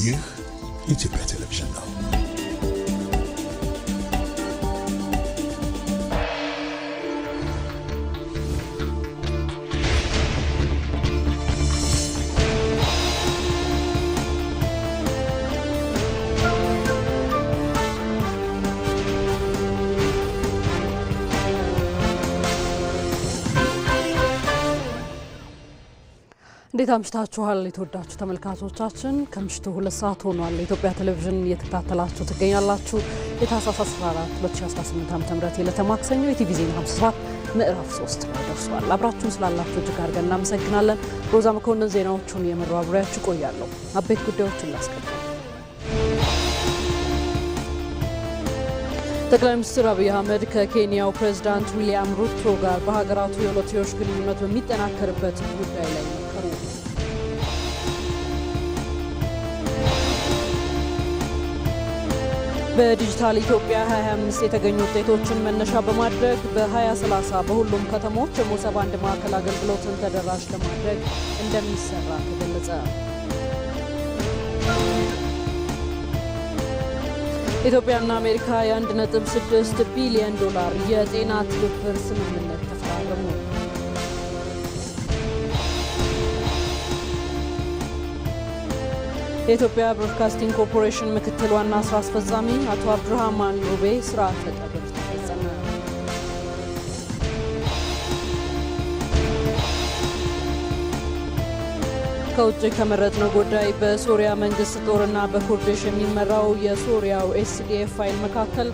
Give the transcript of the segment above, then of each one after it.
ይህ ኢትዮጵያ ቴሌቪዥን ነው። እንዴት አምሽታችኋል የተወዳችሁ ተመልካቾቻችን? ከምሽቱ 2 ሰዓት ሆኗል። ኢትዮጵያ ቴሌቪዥን እየተከታተላችሁ ትገኛላችሁ። የታህሳስ 14 2018 ዓ.ም የዕለተ ማክሰኞ የቲቪ ዜና 57 ምዕራፍ 3 ላይ ደርሷል። አብራችሁን ስላላችሁ እጅግ አድርገን እናመሰግናለን። ሮዛ መኮንን ዜናዎቹን እየመራው አብሬያችሁ ቆያለሁ። አበይት ጉዳዮችን ላስቀድም። ጠቅላይ ሚኒስትር አብይ አህመድ ከኬንያው ፕሬዝዳንት ዊሊያም ሩቶ ጋር በሀገራቱ የሁለትዮሽ ግንኙነት በሚጠናከርበት ጉዳይ ላይ መከሩ። በዲጂታል ኢትዮጵያ 2025 የተገኙ ውጤቶችን መነሻ በማድረግ በ2030 በሁሉም ከተሞች የሞሰብ አንድ ማዕከል አገልግሎትን ተደራሽ ለማድረግ እንደሚሰራ ተገለጸ። ኢትዮጵያና አሜሪካ የ1.6 ቢሊዮን ዶላር የጤና ትብብር ስምምነት ተፈራረሙ። የኢትዮጵያ ብሮድካስቲንግ ኮርፖሬሽን ምክትል ዋና ስራ አስፈጻሚ አቶ አብዱራህማን ሩቤ ስርዓተ ቀብር ተፈጸመ። ከውጭ ከመረጥነው ጉዳይ በሶሪያ መንግስት ጦርና በኩርዲሽ የሚመራው የሶሪያው ኤስዲኤፍ ኃይል መካከል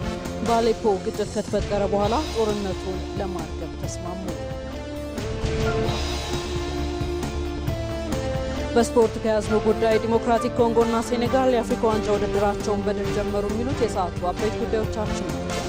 በአሌፖ ግጭት ከተፈጠረ በኋላ ጦርነቱን ለማርገብ ተስማሙ። በስፖርት ከያዝነው ጉዳይ ዲሞክራቲክ ኮንጎና ሴኔጋል የአፍሪካ ዋንጫ ውድድራቸውን በድል ጀመሩ የሚሉት የሰዓቱ አበይት ጉዳዮቻችን ናቸው።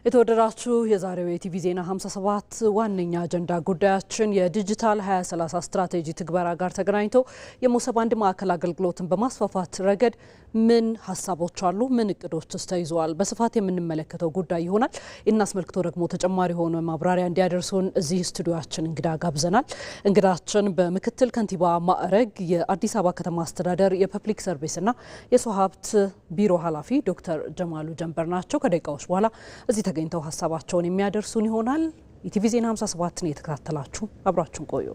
የተወደዳችሁ የዛሬው የቲቪ ዜና 57 ዋነኛ አጀንዳ ጉዳያችን የዲጂታል 2030 ስትራቴጂ ትግበራ ጋር ተገናኝቶ የሞሰብ አንድ ማዕከል አገልግሎትን በማስፋፋት ረገድ ምን ሀሳቦች አሉ፣ ምን እቅዶችስ ተይዘዋል፣ በስፋት የምንመለከተው ጉዳይ ይሆናል። ይህን አስመልክቶ ደግሞ ተጨማሪ ሆኖ ማብራሪያ እንዲያደርሱን እዚህ ስቱዲዮአችን እንግዳ ጋብዘናል። እንግዳችን በምክትል ከንቲባ ማዕረግ የአዲስ አበባ ከተማ አስተዳደር የፐብሊክ ሰርቪስና የሰው ሀብት ቢሮ ኃላፊ ዶክተር ጀማሉ ጀንበር ናቸው። ከደቂቃዎች በኋላ እዚህ ተገኝተው ሀሳባቸውን የሚያደርሱን ይሆናል። የቲቪ ዜና 57ን እየተከታተላችሁ አብራችሁን ቆዩ።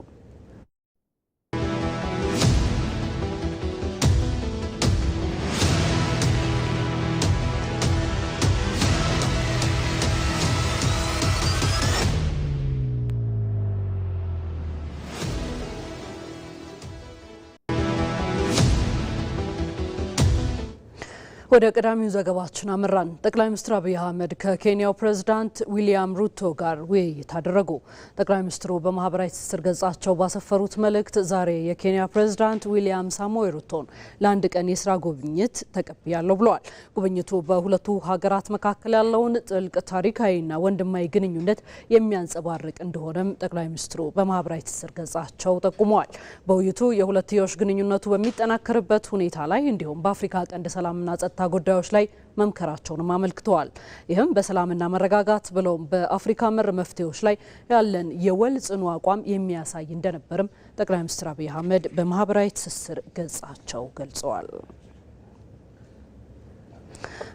ወደ ቀዳሚው ዘገባችን አመራን። ጠቅላይ ሚኒስትር አብይ አህመድ ከኬንያው ፕሬዝዳንት ዊሊያም ሩቶ ጋር ውይይት አደረጉ። ጠቅላይ ሚኒስትሩ በማህበራዊ ትስስር ገጻቸው ባሰፈሩት መልእክት ዛሬ የኬንያ ፕሬዝዳንት ዊሊያም ሳሞኤል ሩቶን ለአንድ ቀን የስራ ጉብኝት ተቀብያለሁ ብለዋል። ጉብኝቱ በሁለቱ ሀገራት መካከል ያለውን ጥልቅ ታሪካዊና ወንድማዊ ግንኙነት የሚያንጸባርቅ እንደሆነም ጠቅላይ ሚኒስትሩ በማህበራዊ ትስስር ገጻቸው ጠቁመዋል። በውይይቱ የሁለትዮሽ ግንኙነቱ በሚጠናከርበት ሁኔታ ላይ እንዲሁም በአፍሪካ ቀንድ ሰላምና ጸጥታ ጉዳዮች ላይ መምከራቸውንም አመልክተዋል። ይህም በሰላምና መረጋጋት ብለውም በአፍሪካ መር መፍትሄዎች ላይ ያለን የወል ጽኑ አቋም የሚያሳይ እንደነበርም ጠቅላይ ሚኒስትር አብይ አህመድ በማህበራዊ ትስስር ገጻቸው ገልጸዋል።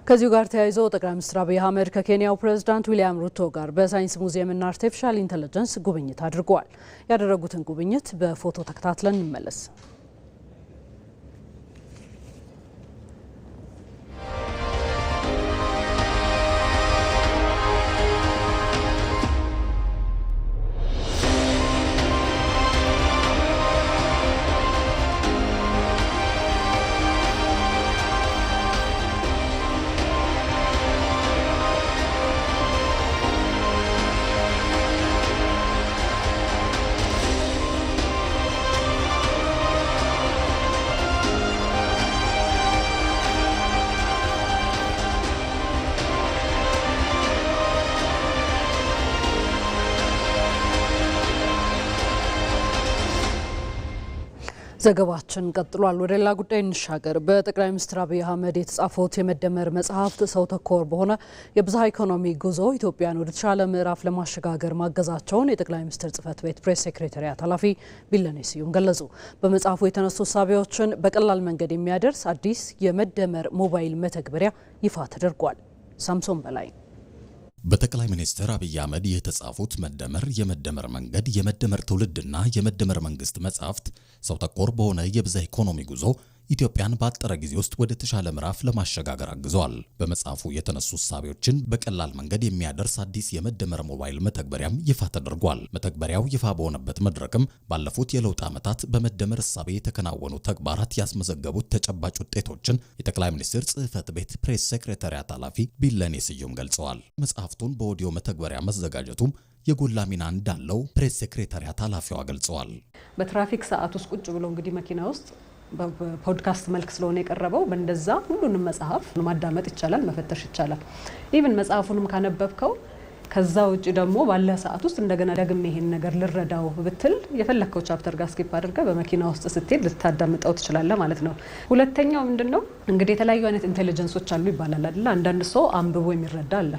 ከዚሁ ጋር ተያይዞ ጠቅላይ ሚኒስትር አብይ አህመድ ከኬንያው ፕሬዝዳንት ዊሊያም ሩቶ ጋር በሳይንስ ሙዚየምና አርቲፊሻል ኢንተለጀንስ ጉብኝት አድርገዋል። ያደረጉትን ጉብኝት በፎቶ ተከታትለን እንመለስ። ዘገባችን ቀጥሏል። ወደ ሌላ ጉዳይ እንሻገር። በጠቅላይ ሚኒስትር አብይ አህመድ የተጻፉት የመደመር መጽሐፍት ሰው ተኮር በሆነ የብዝሃ ኢኮኖሚ ጉዞ ኢትዮጵያን ወደ ተሻለ ምዕራፍ ለማሸጋገር ማገዛቸውን የጠቅላይ ሚኒስትር ጽህፈት ቤት ፕሬስ ሴክሬታሪያት ኃላፊ ቢለኔ ስዩም ገለጹ። በመጽሐፉ የተነሱ እሳቤዎችን በቀላል መንገድ የሚያደርስ አዲስ የመደመር ሞባይል መተግበሪያ ይፋ ተደርጓል። ሳምሶን በላይ በጠቅላይ ሚኒስትር አብይ አህመድ የተጻፉት መደመር፣ የመደመር መንገድ፣ የመደመር ትውልድና የመደመር መንግስት መጽሐፍት ሰው ተኮር በሆነ የብዝሃ ኢኮኖሚ ጉዞ ኢትዮጵያን በአጠረ ጊዜ ውስጥ ወደ ተሻለ ምዕራፍ ለማሸጋገር አግዘዋል። በመጽሐፉ የተነሱ እሳቤዎችን በቀላል መንገድ የሚያደርስ አዲስ የመደመር ሞባይል መተግበሪያም ይፋ ተደርጓል። መተግበሪያው ይፋ በሆነበት መድረክም ባለፉት የለውጥ ዓመታት በመደመር እሳቤ የተከናወኑ ተግባራት ያስመዘገቡት ተጨባጭ ውጤቶችን የጠቅላይ ሚኒስትር ጽህፈት ቤት ፕሬስ ሴክሬታሪያት ኃላፊ ቢለኔ ስዩም ገልጸዋል። መጽሐፍቱን በኦዲዮ መተግበሪያ መዘጋጀቱም የጎላ ሚና እንዳለው ፕሬስ ሴክሬታሪያት ኃላፊዋ ገልጸዋል። በትራፊክ ሰዓት ውስጥ ቁጭ ብሎ እንግዲህ መኪና ውስጥ በፖድካስት መልክ ስለሆነ የቀረበው በእንደዛ ሁሉንም መጽሐፍ ማዳመጥ ይቻላል፣ መፈተሽ ይቻላል። ኢቭን መጽሐፉንም ካነበብከው ከዛ ውጪ ደግሞ ባለ ሰዓት ውስጥ እንደገና ደግሜ ይሄን ነገር ልረዳው ብትል የፈለከው ቻፕተር ጋር ስኪፕ አድርገህ በመኪና ውስጥ ስትሄድ ልታዳምጠው ትችላለህ ማለት ነው። ሁለተኛው ምንድነው እንግዲህ የተለያዩ አይነት ኢንቴሊጀንሶች አሉ ይባላል አይደል? አንዳንድ ሰው አንብቦ የሚረዳ አለ።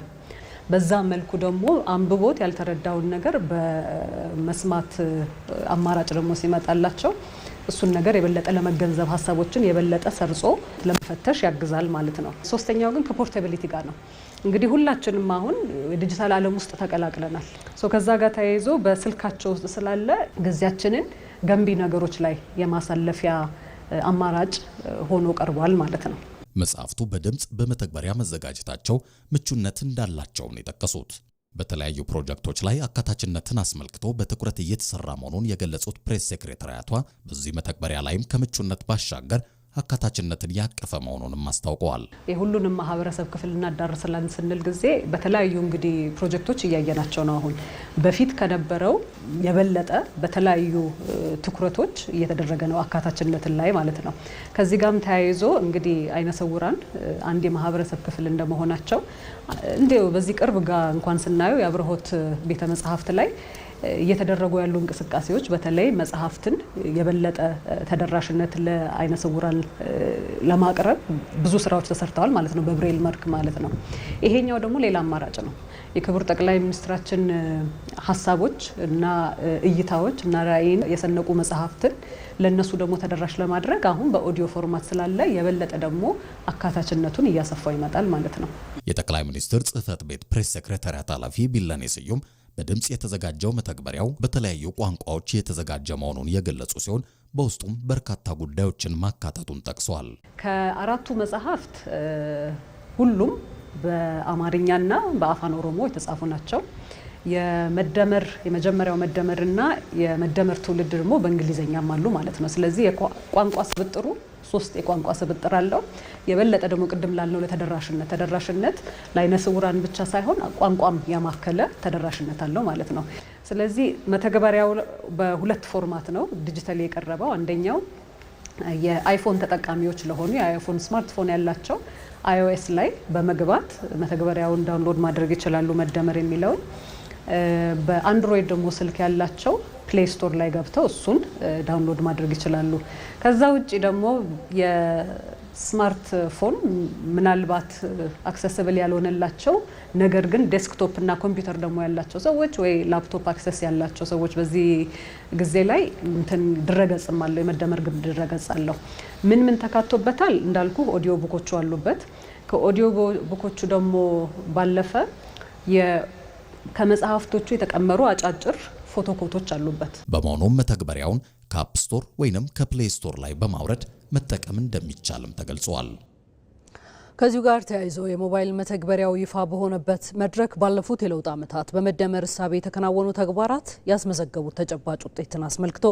በዛ መልኩ ደግሞ አንብቦት ያልተረዳውን ነገር በመስማት አማራጭ ደግሞ ሲመጣላቸው እሱን ነገር የበለጠ ለመገንዘብ ሀሳቦችን የበለጠ ሰርጾ ለመፈተሽ ያግዛል ማለት ነው። ሶስተኛው ግን ከፖርቴቢሊቲ ጋር ነው። እንግዲህ ሁላችንም አሁን ዲጂታል ዓለም ውስጥ ተቀላቅለናል። ከዛ ጋር ተያይዞ በስልካቸው ውስጥ ስላለ ጊዜያችንን ገንቢ ነገሮች ላይ የማሳለፊያ አማራጭ ሆኖ ቀርቧል ማለት ነው። መጽሐፍቱ በድምጽ በመተግበሪያ መዘጋጀታቸው ምቹነት እንዳላቸው ነው የጠቀሱት። በተለያዩ ፕሮጀክቶች ላይ አካታችነትን አስመልክቶ በትኩረት እየተሰራ መሆኑን የገለጹት ፕሬስ ሴክሬታሪያቷ በዚህ መተግበሪያ ላይም ከምቹነት ባሻገር አካታችነትን ያቀፈ መሆኑንም አስታውቀዋል። የሁሉንም ማህበረሰብ ክፍል እናዳርስላን ስንል ጊዜ በተለያዩ እንግዲህ ፕሮጀክቶች እያየናቸው ነው። አሁን በፊት ከነበረው የበለጠ በተለያዩ ትኩረቶች እየተደረገ ነው አካታችነትን ላይ ማለት ነው። ከዚህ ጋርም ተያይዞ እንግዲህ አይነ ስውራን አንድ የማህበረሰብ ክፍል እንደመሆናቸው እንዲሁ በዚህ ቅርብ ጋር እንኳን ስናየው የአብርሆት ቤተ መጻሕፍት ላይ እየተደረጉ ያሉ እንቅስቃሴዎች በተለይ መጽሐፍትን የበለጠ ተደራሽነት ለአይነ ስውራን ለማቅረብ ብዙ ስራዎች ተሰርተዋል ማለት ነው፣ በብሬል መልክ ማለት ነው። ይሄኛው ደግሞ ሌላ አማራጭ ነው። የክቡር ጠቅላይ ሚኒስትራችን ሀሳቦች እና እይታዎች እና ራዕይን የሰነቁ መጽሐፍትን ለነሱ ደግሞ ተደራሽ ለማድረግ አሁን በኦዲዮ ፎርማት ስላለ የበለጠ ደግሞ አካታችነቱን እያሰፋው ይመጣል ማለት ነው። የጠቅላይ ሚኒስትር ጽህፈት ቤት ፕሬስ ሴክሬታሪያት ኃላፊ ቢለኔ ስዩም በድምጽ የተዘጋጀው መተግበሪያው በተለያዩ ቋንቋዎች የተዘጋጀ መሆኑን የገለጹ ሲሆን በውስጡም በርካታ ጉዳዮችን ማካተቱን ጠቅሰዋል። ከአራቱ መጽሐፍት ሁሉም በአማርኛና በአፋን ኦሮሞ የተጻፉ ናቸው። የመጀመሪያው መደመርና የመደመር ትውልድ ደግሞ በእንግሊዘኛም አሉ ማለት ነው። ስለዚህ የቋንቋ ስብጥሩ 3 የቋንቋ ስብጥር አለው። የበለጠ ደግሞ ቅድም ላልነው ተደራሽነት ለአይነ ስውራን ብቻ ሳይሆን ቋንቋም ያማከለ ተደራሽነት አለው ማለት ነው። ስለዚህ መተግበሪያው በሁለት ፎርማት ነው ዲጂታሊ የቀረበው። አንደኛው የአይፎን ተጠቃሚዎች ለሆኑ የአይፎን ስማርትፎን ያላቸው iOS ላይ በመግባት መተግበሪያውን ዳውንሎድ ማድረግ ይችላሉ መደመር የሚለውን። በአንድሮይድ ደግሞ ስልክ ያላቸው ፕሌይ ስቶር ላይ ገብተው እሱን ዳውንሎድ ማድረግ ይችላሉ። ከዛ ውጪ ደግሞ የስማርትፎን ምናልባት አክሰስብል ያልሆነላቸው ነገር ግን ዴስክቶፕ እና ኮምፒውተር ደግሞ ያላቸው ሰዎች ወይ ላፕቶፕ አክሰስ ያላቸው ሰዎች በዚህ ጊዜ ላይ ድረገጽም አለው፣ የመደመር ግብ ድረገጽ አለው። ምን ተካቶበታል እንዳልኩ ኦዲዮ ቡኮቹ አሉበት። ከኦዲዮ ቡኮቹ ደግሞ ባለፈ ከመጽሐፍቶቹ የተቀመሩ አጫጭር ፎቶኮቶች አሉበት። በመሆኑም መተግበሪያውን ከአፕ ስቶር ወይንም ከፕሌይ ስቶር ላይ በማውረድ መጠቀም እንደሚቻልም ተገልጿል። ከዚሁ ጋር ተያይዞ የሞባይል መተግበሪያው ይፋ በሆነበት መድረክ ባለፉት የለውጥ ዓመታት በመደመር እሳቤ የተከናወኑ ተግባራት ያስመዘገቡት ተጨባጭ ውጤትን አስመልክቶ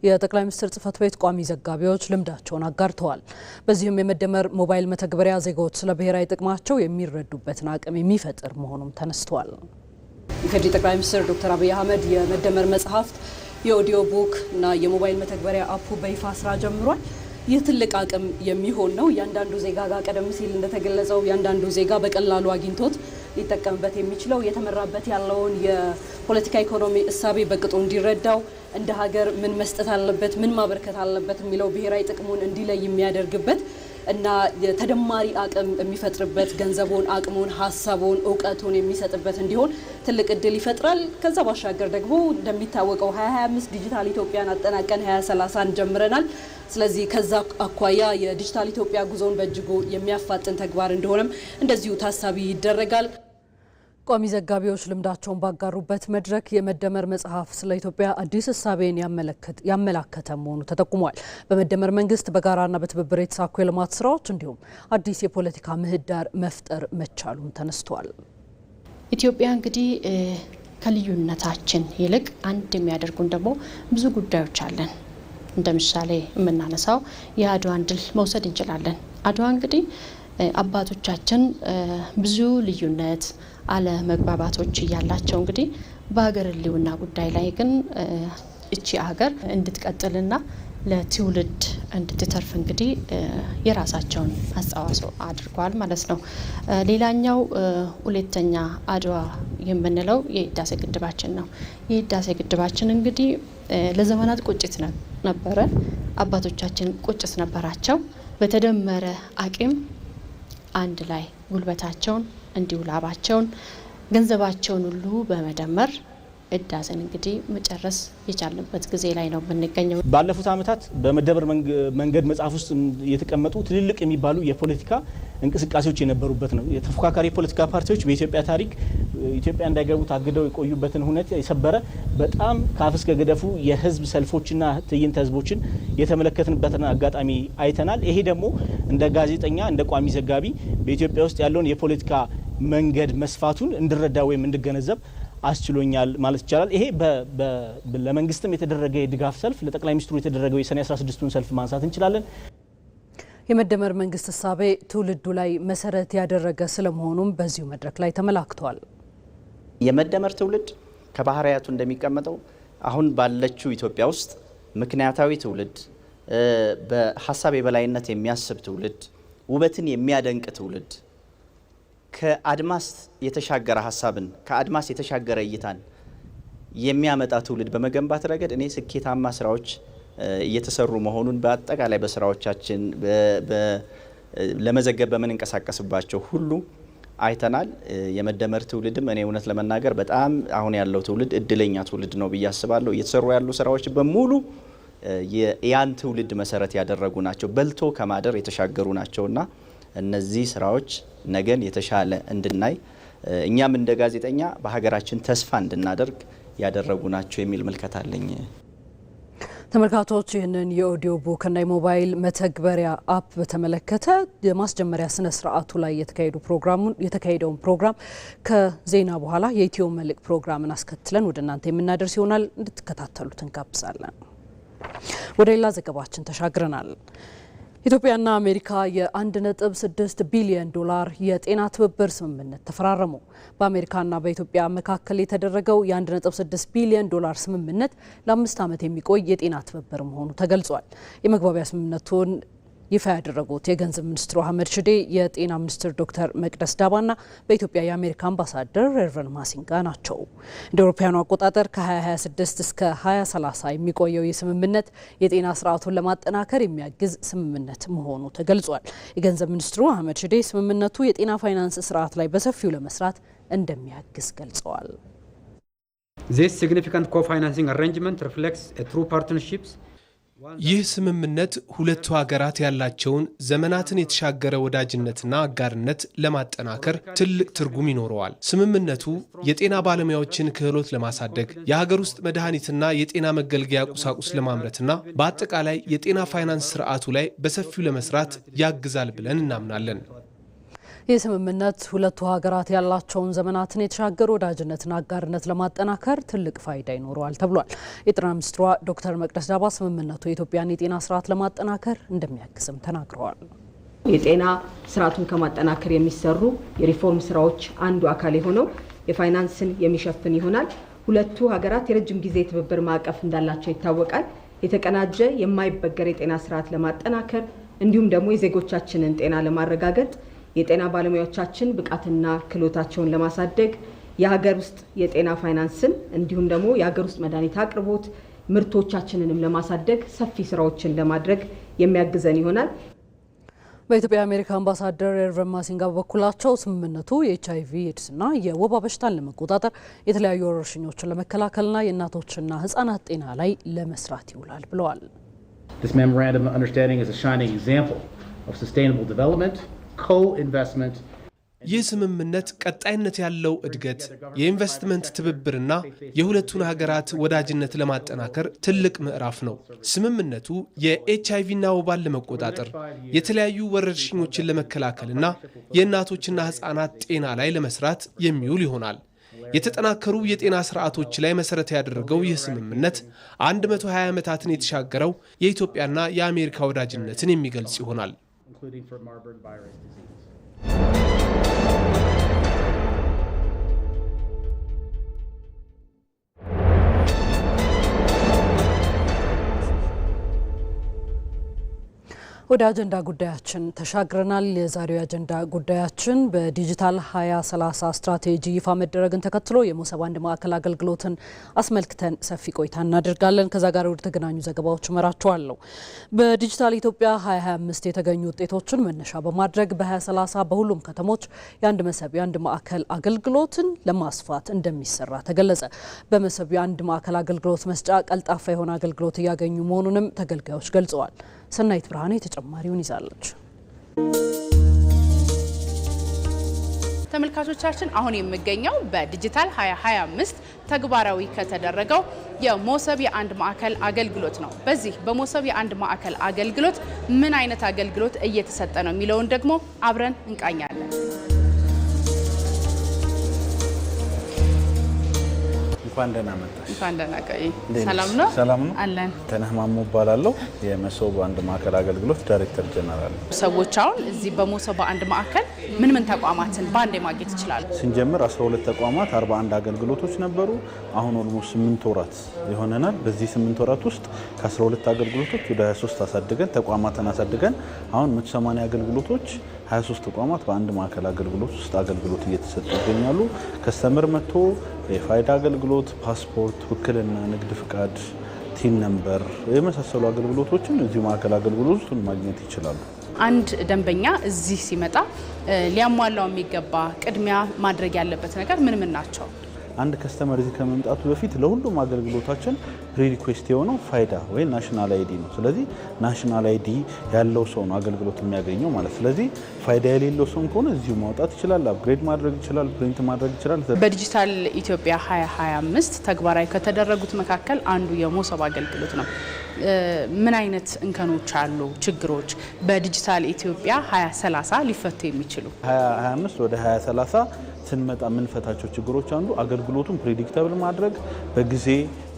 የጠቅላይ ሚኒስትር ጽህፈት ቤት ቋሚ ዘጋቢዎች ልምዳቸውን አጋርተዋል። በዚህም የመደመር ሞባይል መተግበሪያ ዜጎች ስለ ብሔራዊ ጥቅማቸው የሚረዱበትን አቅም የሚፈጥር መሆኑም ተነስቷል። የኢፌዴሪ ጠቅላይ ሚኒስትር ዶክተር አብይ አህመድ የመደመር መጽሐፍት የኦዲዮ ቡክ እና የሞባይል መተግበሪያ አፑ በይፋ ስራ ጀምሯል። ይህ ትልቅ አቅም የሚሆን ነው። ያንዳንዱ ዜጋ ጋር ቀደም ሲል እንደተገለጸው ያንዳንዱ ዜጋ በቀላሉ አግኝቶት ሊጠቀምበት የሚችለው የተመራበት ያለውን የፖለቲካ ኢኮኖሚ እሳቤ በቅጡ እንዲረዳው እንደ ሀገር ምን መስጠት አለበት ምን ማበርከት አለበት የሚለው ብሔራዊ ጥቅሙን እንዲለይ የሚያደርግበት እና ተደማሪ አቅም የሚፈጥርበት ገንዘቡን አቅሙን ሐሳቡን ዕውቀቱን የሚሰጥበት እንዲሆን ትልቅ እድል ይፈጥራል። ከዛ ባሻገር ደግሞ እንደሚታወቀው 2025 ዲጂታል ኢትዮጵያን አጠናቀን 2030 ጀምረናል። ስለዚህ ከዛ አኳያ የዲጂታል ኢትዮጵያ ጉዞን በእጅጉ የሚያፋጥን ተግባር እንደሆነም እንደዚሁ ታሳቢ ይደረጋል። ቋሚ ዘጋቢዎች ልምዳቸውን ባጋሩበት መድረክ የመደመር መጽሐፍ ስለ ኢትዮጵያ አዲስ እሳቤን ያመላከተ መሆኑ ተጠቁሟል። በመደመር መንግስት በጋራና በትብብር የተሳኩ የልማት ስራዎች እንዲሁም አዲስ የፖለቲካ ምህዳር መፍጠር መቻሉም ተነስቷል። ኢትዮጵያ እንግዲህ ከልዩነታችን ይልቅ አንድ የሚያደርጉን ደግሞ ብዙ ጉዳዮች አለን። እንደ ምሳሌ የምናነሳው የአድዋን ድል መውሰድ እንችላለን። አድዋ እንግዲህ አባቶቻችን ብዙ ልዩነት አለመግባባቶች እያላቸው እንግዲህ በሀገር ህልውና ጉዳይ ላይ ግን እቺ ሀገር እንድትቀጥልና ለትውልድ እንድትተርፍ እንግዲህ የራሳቸውን አስተዋጽኦ አድርጓል ማለት ነው። ሌላኛው ሁለተኛ አድዋ የምንለው የህዳሴ ግድባችን ነው። የህዳሴ ግድባችን እንግዲህ ለዘመናት ቁጭት ነበረ። አባቶቻችን ቁጭት ነበራቸው። በተደመረ አቅም አንድ ላይ ጉልበታቸውን እንዲሁ ላባቸውን ገንዘባቸውን ሁሉ በመደመር ህዳሴን እንግዲህ መጨረስ የቻልንበት ጊዜ ላይ ነው የምንገኘው። ባለፉት ዓመታት በመደመር መንገድ መጽሐፍ ውስጥ የተቀመጡ ትልልቅ የሚባሉ የፖለቲካ እንቅስቃሴዎች የነበሩበት ነው። የተፎካካሪ የፖለቲካ ፓርቲዎች በኢትዮጵያ ታሪክ ኢትዮጵያ እንዳይገቡ ታግደው የቆዩበትን ሁኔታ የሰበረ በጣም ከአፍ እስከ ገደፉ የህዝብ ሰልፎችና ትዕይንተ ህዝቦችን የተመለከትንበትን አጋጣሚ አይተናል። ይሄ ደግሞ እንደ ጋዜጠኛ እንደ ቋሚ ዘጋቢ በኢትዮጵያ ውስጥ ያለውን የፖለቲካ መንገድ መስፋቱን እንድረዳ ወይም እንድገነዘብ አስችሎኛል ማለት ይቻላል። ይሄ ለመንግስትም የተደረገ የድጋፍ ሰልፍ ለጠቅላይ ሚኒስትሩ የተደረገው የሰኔ 16ቱን ሰልፍ ማንሳት እንችላለን። የመደመር መንግስት እሳቤ ትውልዱ ላይ መሰረት ያደረገ ስለመሆኑም በዚሁ መድረክ ላይ ተመላክቷል። የመደመር ትውልድ ከባህሪያቱ እንደሚቀመጠው አሁን ባለችው ኢትዮጵያ ውስጥ ምክንያታዊ ትውልድ፣ በሀሳብ የበላይነት የሚያስብ ትውልድ፣ ውበትን የሚያደንቅ ትውልድ፣ ከአድማስ የተሻገረ ሀሳብን ከአድማስ የተሻገረ እይታን የሚያመጣ ትውልድ በመገንባት ረገድ እኔ ስኬታማ ስራዎች እየተሰሩ መሆኑን በአጠቃላይ በስራዎቻችን ለመዘገብ በምንንቀሳቀስባቸው ሁሉ አይተናል። የመደመር ትውልድም እኔ እውነት ለመናገር በጣም አሁን ያለው ትውልድ እድለኛ ትውልድ ነው ብዬ አስባለሁ። እየተሰሩ ያሉ ስራዎች በሙሉ ያን ትውልድ መሰረት ያደረጉ ናቸው፣ በልቶ ከማደር የተሻገሩ ናቸውና እነዚህ ስራዎች ነገን የተሻለ እንድናይ እኛም እንደ ጋዜጠኛ በሀገራችን ተስፋ እንድናደርግ ያደረጉ ናቸው የሚል ምልከታ አለኝ። ተመልካቾች ይህንን የኦዲዮ ቡክ እና የሞባይል መተግበሪያ አፕ በተመለከተ የማስጀመሪያ ስነ ስርዓቱ ላይ የተካሄደውን ፕሮግራም ከዜና በኋላ የኢትዮ መልክ ፕሮግራምን አስከትለን ወደ እናንተ የምናደርስ ይሆናል። እንድትከታተሉት እንጋብዛለን። ወደ ሌላ ዘገባችን ተሻግረናል። ኢትዮጵያና አሜሪካ የ1.6 ቢሊዮን ዶላር የጤና ትብብር ስምምነት ተፈራረሙ። በአሜሪካና በኢትዮጵያ መካከል የተደረገው የ1.6 ቢሊዮን ዶላር ስምምነት ለ5 ዓመት የሚቆይ የጤና ትብብር መሆኑ ተገልጿል። የመግባቢያ ስምምነቱን ይፋ ያደረጉት የገንዘብ ሚኒስትሩ አህመድ ሽዴ፣ የጤና ሚኒስትር ዶክተር መቅደስ ዳባና በኢትዮጵያ የአሜሪካ አምባሳደር ሬቨረንድ ማሲንጋ ናቸው። እንደ አውሮፓውያኑ አቆጣጠር ከ2026 እስከ 2030 የሚቆየው የስምምነት የጤና ስርዓቱን ለማጠናከር የሚያግዝ ስምምነት መሆኑ ተገልጿል። የገንዘብ ሚኒስትሩ አህመድ ሽዴ ስምምነቱ የጤና ፋይናንስ ስርዓት ላይ በሰፊው ለመስራት እንደሚያግዝ ገልጸዋል። This significant co-financing arrangement reflects a true partnerships. ይህ ስምምነት ሁለቱ ሀገራት ያላቸውን ዘመናትን የተሻገረ ወዳጅነትና አጋርነት ለማጠናከር ትልቅ ትርጉም ይኖረዋል። ስምምነቱ የጤና ባለሙያዎችን ክህሎት ለማሳደግ፣ የሀገር ውስጥ መድኃኒትና የጤና መገልገያ ቁሳቁስ ለማምረትና በአጠቃላይ የጤና ፋይናንስ ስርዓቱ ላይ በሰፊው ለመስራት ያግዛል ብለን እናምናለን። ይህ ስምምነት ሁለቱ ሀገራት ያላቸውን ዘመናትን የተሻገሩ ወዳጅነትና አጋርነት ለማጠናከር ትልቅ ፋይዳ ይኖረዋል ተብሏል። የጤና ሚኒስትሯ ዶክተር መቅደስ ዳባ ስምምነቱ የኢትዮጵያን የጤና ስርዓት ለማጠናከር እንደሚያግዝም ተናግረዋል። የጤና ስርዓቱን ከማጠናከር የሚሰሩ የሪፎርም ስራዎች አንዱ አካል የሆነው የፋይናንስን የሚሸፍን ይሆናል። ሁለቱ ሀገራት የረጅም ጊዜ ትብብር ማዕቀፍ እንዳላቸው ይታወቃል። የተቀናጀ የማይበገር የጤና ስርዓት ለማጠናከር እንዲሁም ደግሞ የዜጎቻችንን ጤና ለማረጋገጥ የጤና ባለሙያዎቻችን ብቃትና ክህሎታቸውን ለማሳደግ የሀገር ውስጥ የጤና ፋይናንስን እንዲሁም ደግሞ የሀገር ውስጥ መድኃኒት አቅርቦት፣ ምርቶቻችንንም ለማሳደግ ሰፊ ስራዎችን ለማድረግ የሚያግዘን ይሆናል። በኢትዮጵያ የአሜሪካ አምባሳደር ኤርቨን ማሲንጋ በበኩላቸው ስምምነቱ የኤችአይቪ ኤድስና የወባ በሽታን ለመቆጣጠር የተለያዩ ወረርሽኞችን ለመከላከልና የእናቶችና ህጻናት ጤና ላይ ለመስራት ይውላል ብለዋል። This memorandum of understanding is a shining example of sustainable development, co-investment. ይህ ስምምነት ቀጣይነት ያለው እድገት የኢንቨስትመንት ትብብርና የሁለቱን ሀገራት ወዳጅነት ለማጠናከር ትልቅ ምዕራፍ ነው። ስምምነቱ የኤችአይቪና ወባን ለመቆጣጠር የተለያዩ ወረርሽኞችን ለመከላከልና የእናቶችና ህጻናት ጤና ላይ ለመስራት የሚውል ይሆናል። የተጠናከሩ የጤና ስርዓቶች ላይ መሰረት ያደረገው ይህ ስምምነት 120 ዓመታትን የተሻገረው የኢትዮጵያና የአሜሪካ ወዳጅነትን የሚገልጽ ይሆናል። ወደ አጀንዳ ጉዳያችን ተሻግረናል። የዛሬው አጀንዳ ጉዳያችን በዲጂታል 2030 ስትራቴጂ ይፋ መደረግን ተከትሎ የሞሰብ አንድ ማዕከል አገልግሎትን አስመልክተን ሰፊ ቆይታ እናደርጋለን። ከዛ ጋር ወደ ተገናኙ ዘገባዎች መራቸዋለሁ። በዲጂታል ኢትዮጵያ 2025 የተገኙ ውጤቶችን መነሻ በማድረግ በ2030 በሁሉም ከተሞች የአንድ መሰብ የአንድ ማዕከል አገልግሎትን ለማስፋት እንደሚሰራ ተገለጸ። በመሰብ የአንድ ማዕከል አገልግሎት መስጫ ቀልጣፋ የሆነ አገልግሎት እያገኙ መሆኑንም ተገልጋዮች ገልጸዋል። ሰናይት ብርሃኔ ተጨማሪውን ይዛለች። ተመልካቾቻችን አሁን የሚገኘው በዲጂታል 2025 ተግባራዊ ከተደረገው የሞሰብ የአንድ ማዕከል አገልግሎት ነው። በዚህ በሞሰብ የአንድ ማዕከል አገልግሎት ምን አይነት አገልግሎት እየተሰጠ ነው የሚለውን ደግሞ አብረን እንቃኛለን። እንኳን ደህና መጣሽ። እንኳን ደህና ቆይ። ሰላም ነው? ሰላም ነው አለን። ተነህማሙ እባላለሁ። የመሶብ አንድ ማዕከል አገልግሎት ዳይሬክተር ጀነራል። ሰዎች አሁን እዚህ በሞሰብ አንድ ማዕከል ምን ተቋማትን ባንዴ ማግኘት ይችላሉ? ስንጀምር 12 ተቋማት 41 አገልግሎቶች ነበሩ። አሁን ኦልሞስት 8 ወራት ይሆነናል። በዚህ 8 ወራት ውስጥ ከ12 አገልግሎቶች ወደ 23 አሳድገን ተቋማትን አሳድገን አሁን 180 አገልግሎቶች 23 ተቋማት በአንድ ማዕከል አገልግሎት ውስጥ አገልግሎት እየተሰጡ ይገኛሉ። ከስተመር መጥቶ የፋይዳ አገልግሎት፣ ፓስፖርት፣ ውክልና፣ ንግድ ፍቃድ፣ ቲን ነምበር የመሳሰሉ አገልግሎቶችን እዚህ ማዕከል አገልግሎት ውስጥ ማግኘት ይችላሉ። አንድ ደንበኛ እዚህ ሲመጣ ሊያሟላው የሚገባ ቅድሚያ ማድረግ ያለበት ነገር ምን ናቸው? አንድ ከስተመር እዚህ ከመምጣቱ በፊት ለሁሉም አገልግሎታችን ፕሪሪኩዌስት የሆነው ፋይዳ ወይ ናሽናል አይዲ ነው። ስለዚህ ናሽናል አይዲ ያለው ሰው ነው አገልግሎት የሚያገኘው ማለት። ስለዚህ ፋይዳ የሌለው ሰው ከሆነ እዚሁ ማውጣት ይችላል፣ አፕግሬድ ማድረግ ይችላል፣ ፕሪንት ማድረግ ይችላል። በዲጂታል ኢትዮጵያ 2025 ተግባራዊ ከተደረጉት መካከል አንዱ የሞሰብ አገልግሎት ነው። ምን አይነት እንከኖች አሉ፣ ችግሮች በዲጂታል ኢትዮጵያ 2030 ሊፈቱ የሚችሉ? 2025 ወደ 2030 ስንመጣ የምንፈታቸው ችግሮች አንዱ አገልግሎቱን ፕሬዲክተብል ማድረግ፣ በጊዜ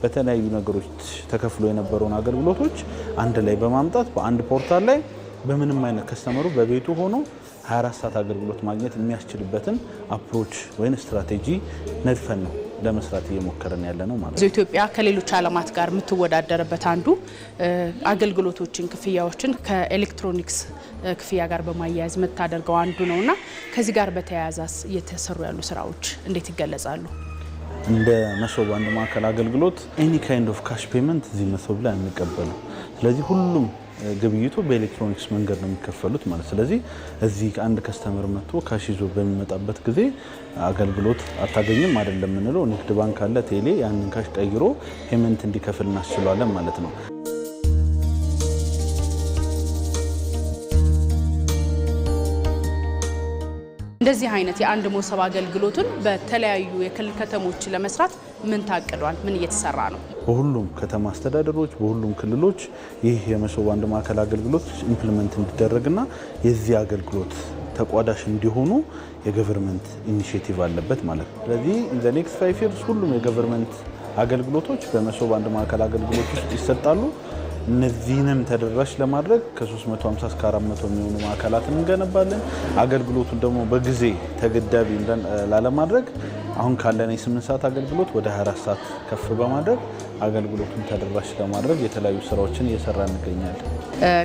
በተለያዩ ነገሮች ተከፍሎ የነበረውን አገልግሎቶች አንድ ላይ በማምጣት በአንድ ፖርታል ላይ በምንም አይነት ከስተመሩ በቤቱ ሆኖ 24 ሰዓት አገልግሎት ማግኘት የሚያስችልበትን አፕሮች ወይም ስትራቴጂ ነድፈን ነው ለመስራት እየሞከረን ያለ ነው ማለት ነው። ኢትዮጵያ ከሌሎች ዓለማት ጋር የምትወዳደርበት አንዱ አገልግሎቶችን፣ ክፍያዎችን ከኤሌክትሮኒክስ ክፍያ ጋር በማያያዝ የምታደርገው አንዱ ነውና ከዚህ ጋር በተያያዘስ እየተሰሩ ያሉ ስራዎች እንዴት ይገለጻሉ? እንደ መሶብ አንድ ማዕከል አገልግሎት ኤኒ ካይንድ ኦፍ ካሽ ፔመንት እዚህ መሶብ ላይ አንቀበሉ። ስለዚህ ሁሉም ግብይቱ በኤሌክትሮኒክስ መንገድ ነው የሚከፈሉት ማለት። ስለዚህ እዚህ አንድ ከስተመር መጥቶ ካሽ ይዞ በሚመጣበት ጊዜ አገልግሎት አታገኝም አይደለም የምንለው። ንግድ ባንክ አለ፣ ቴሌ ያንን ካሽ ቀይሮ ፔመንት እንዲከፍል እናስችላለን ማለት ነው። እንደዚህ አይነት የአንድ ሞሰብ አገልግሎቱን በተለያዩ የክልል ከተሞች ለመስራት ምን ታቅዷል? ምን እየተሰራ ነው? በሁሉም ከተማ አስተዳደሮች፣ በሁሉም ክልሎች ይህ የመሶብ አንድ ማዕከል አገልግሎት ኢምፕሊመንት እንዲደረግና የዚህ አገልግሎት ተቋዳሽ እንዲሆኑ የገቨርንመንት ኢኒሺዬቲቭ አለበት ማለት ነው። ስለዚህ ኢን ዘ ኔክስት 5 years ሁሉም የገቨርንመንት አገልግሎቶች በመሶብ አንድ ማዕከል አገልግሎት ውስጥ ይሰጣሉ። እነዚህንም ተደራሽ ለማድረግ ከ350 እስከ 400 የሚሆኑ ማዕከላትን እንገነባለን። አገልግሎቱን ደግሞ በጊዜ ተገዳቢ ላለማድረግ አሁን ካለን የ8 ሰዓት አገልግሎት ወደ 24 ሰዓት ከፍ በማድረግ አገልግሎቱን ተደራሽ ለማድረግ የተለያዩ ስራዎችን እየሰራ እንገኛለን።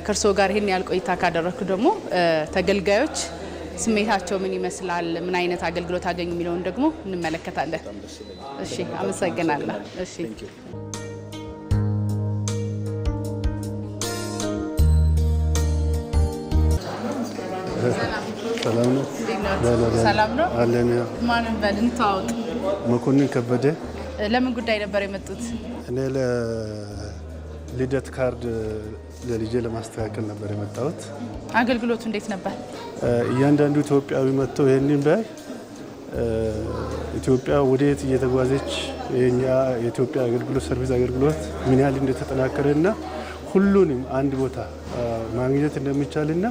ከእርስዎ ጋር ይህን ያህል ቆይታ ካደረግኩ ደግሞ ተገልጋዮች ስሜታቸው ምን ይመስላል፣ ምን አይነት አገልግሎት አገኙ የሚለውን ደግሞ እንመለከታለን። እሺ፣ አመሰግናለሁ። እሺ ሰላም ነው? አለን። ማንን በል እንተዋወቅ። መኮንን ከበደ። ለምን ጉዳይ ነበር የመጡት? እኔ ለልደት ካርድ ለልጄ ለማስተካከል ነበር የመጣሁት። አገልግሎቱ እንዴት ነበር? እያንዳንዱ ኢትዮጵያዊ መጥቶ ይሄንን ቢያይ ኢትዮጵያ ወዴት እየተጓዘች የኛ የኢትዮጵያ አገልግሎት ሰርቪስ አገልግሎት ምን ያህል እንደተጠናከረና ሁሉንም አንድ ቦታ ማግኘት እንደሚቻልና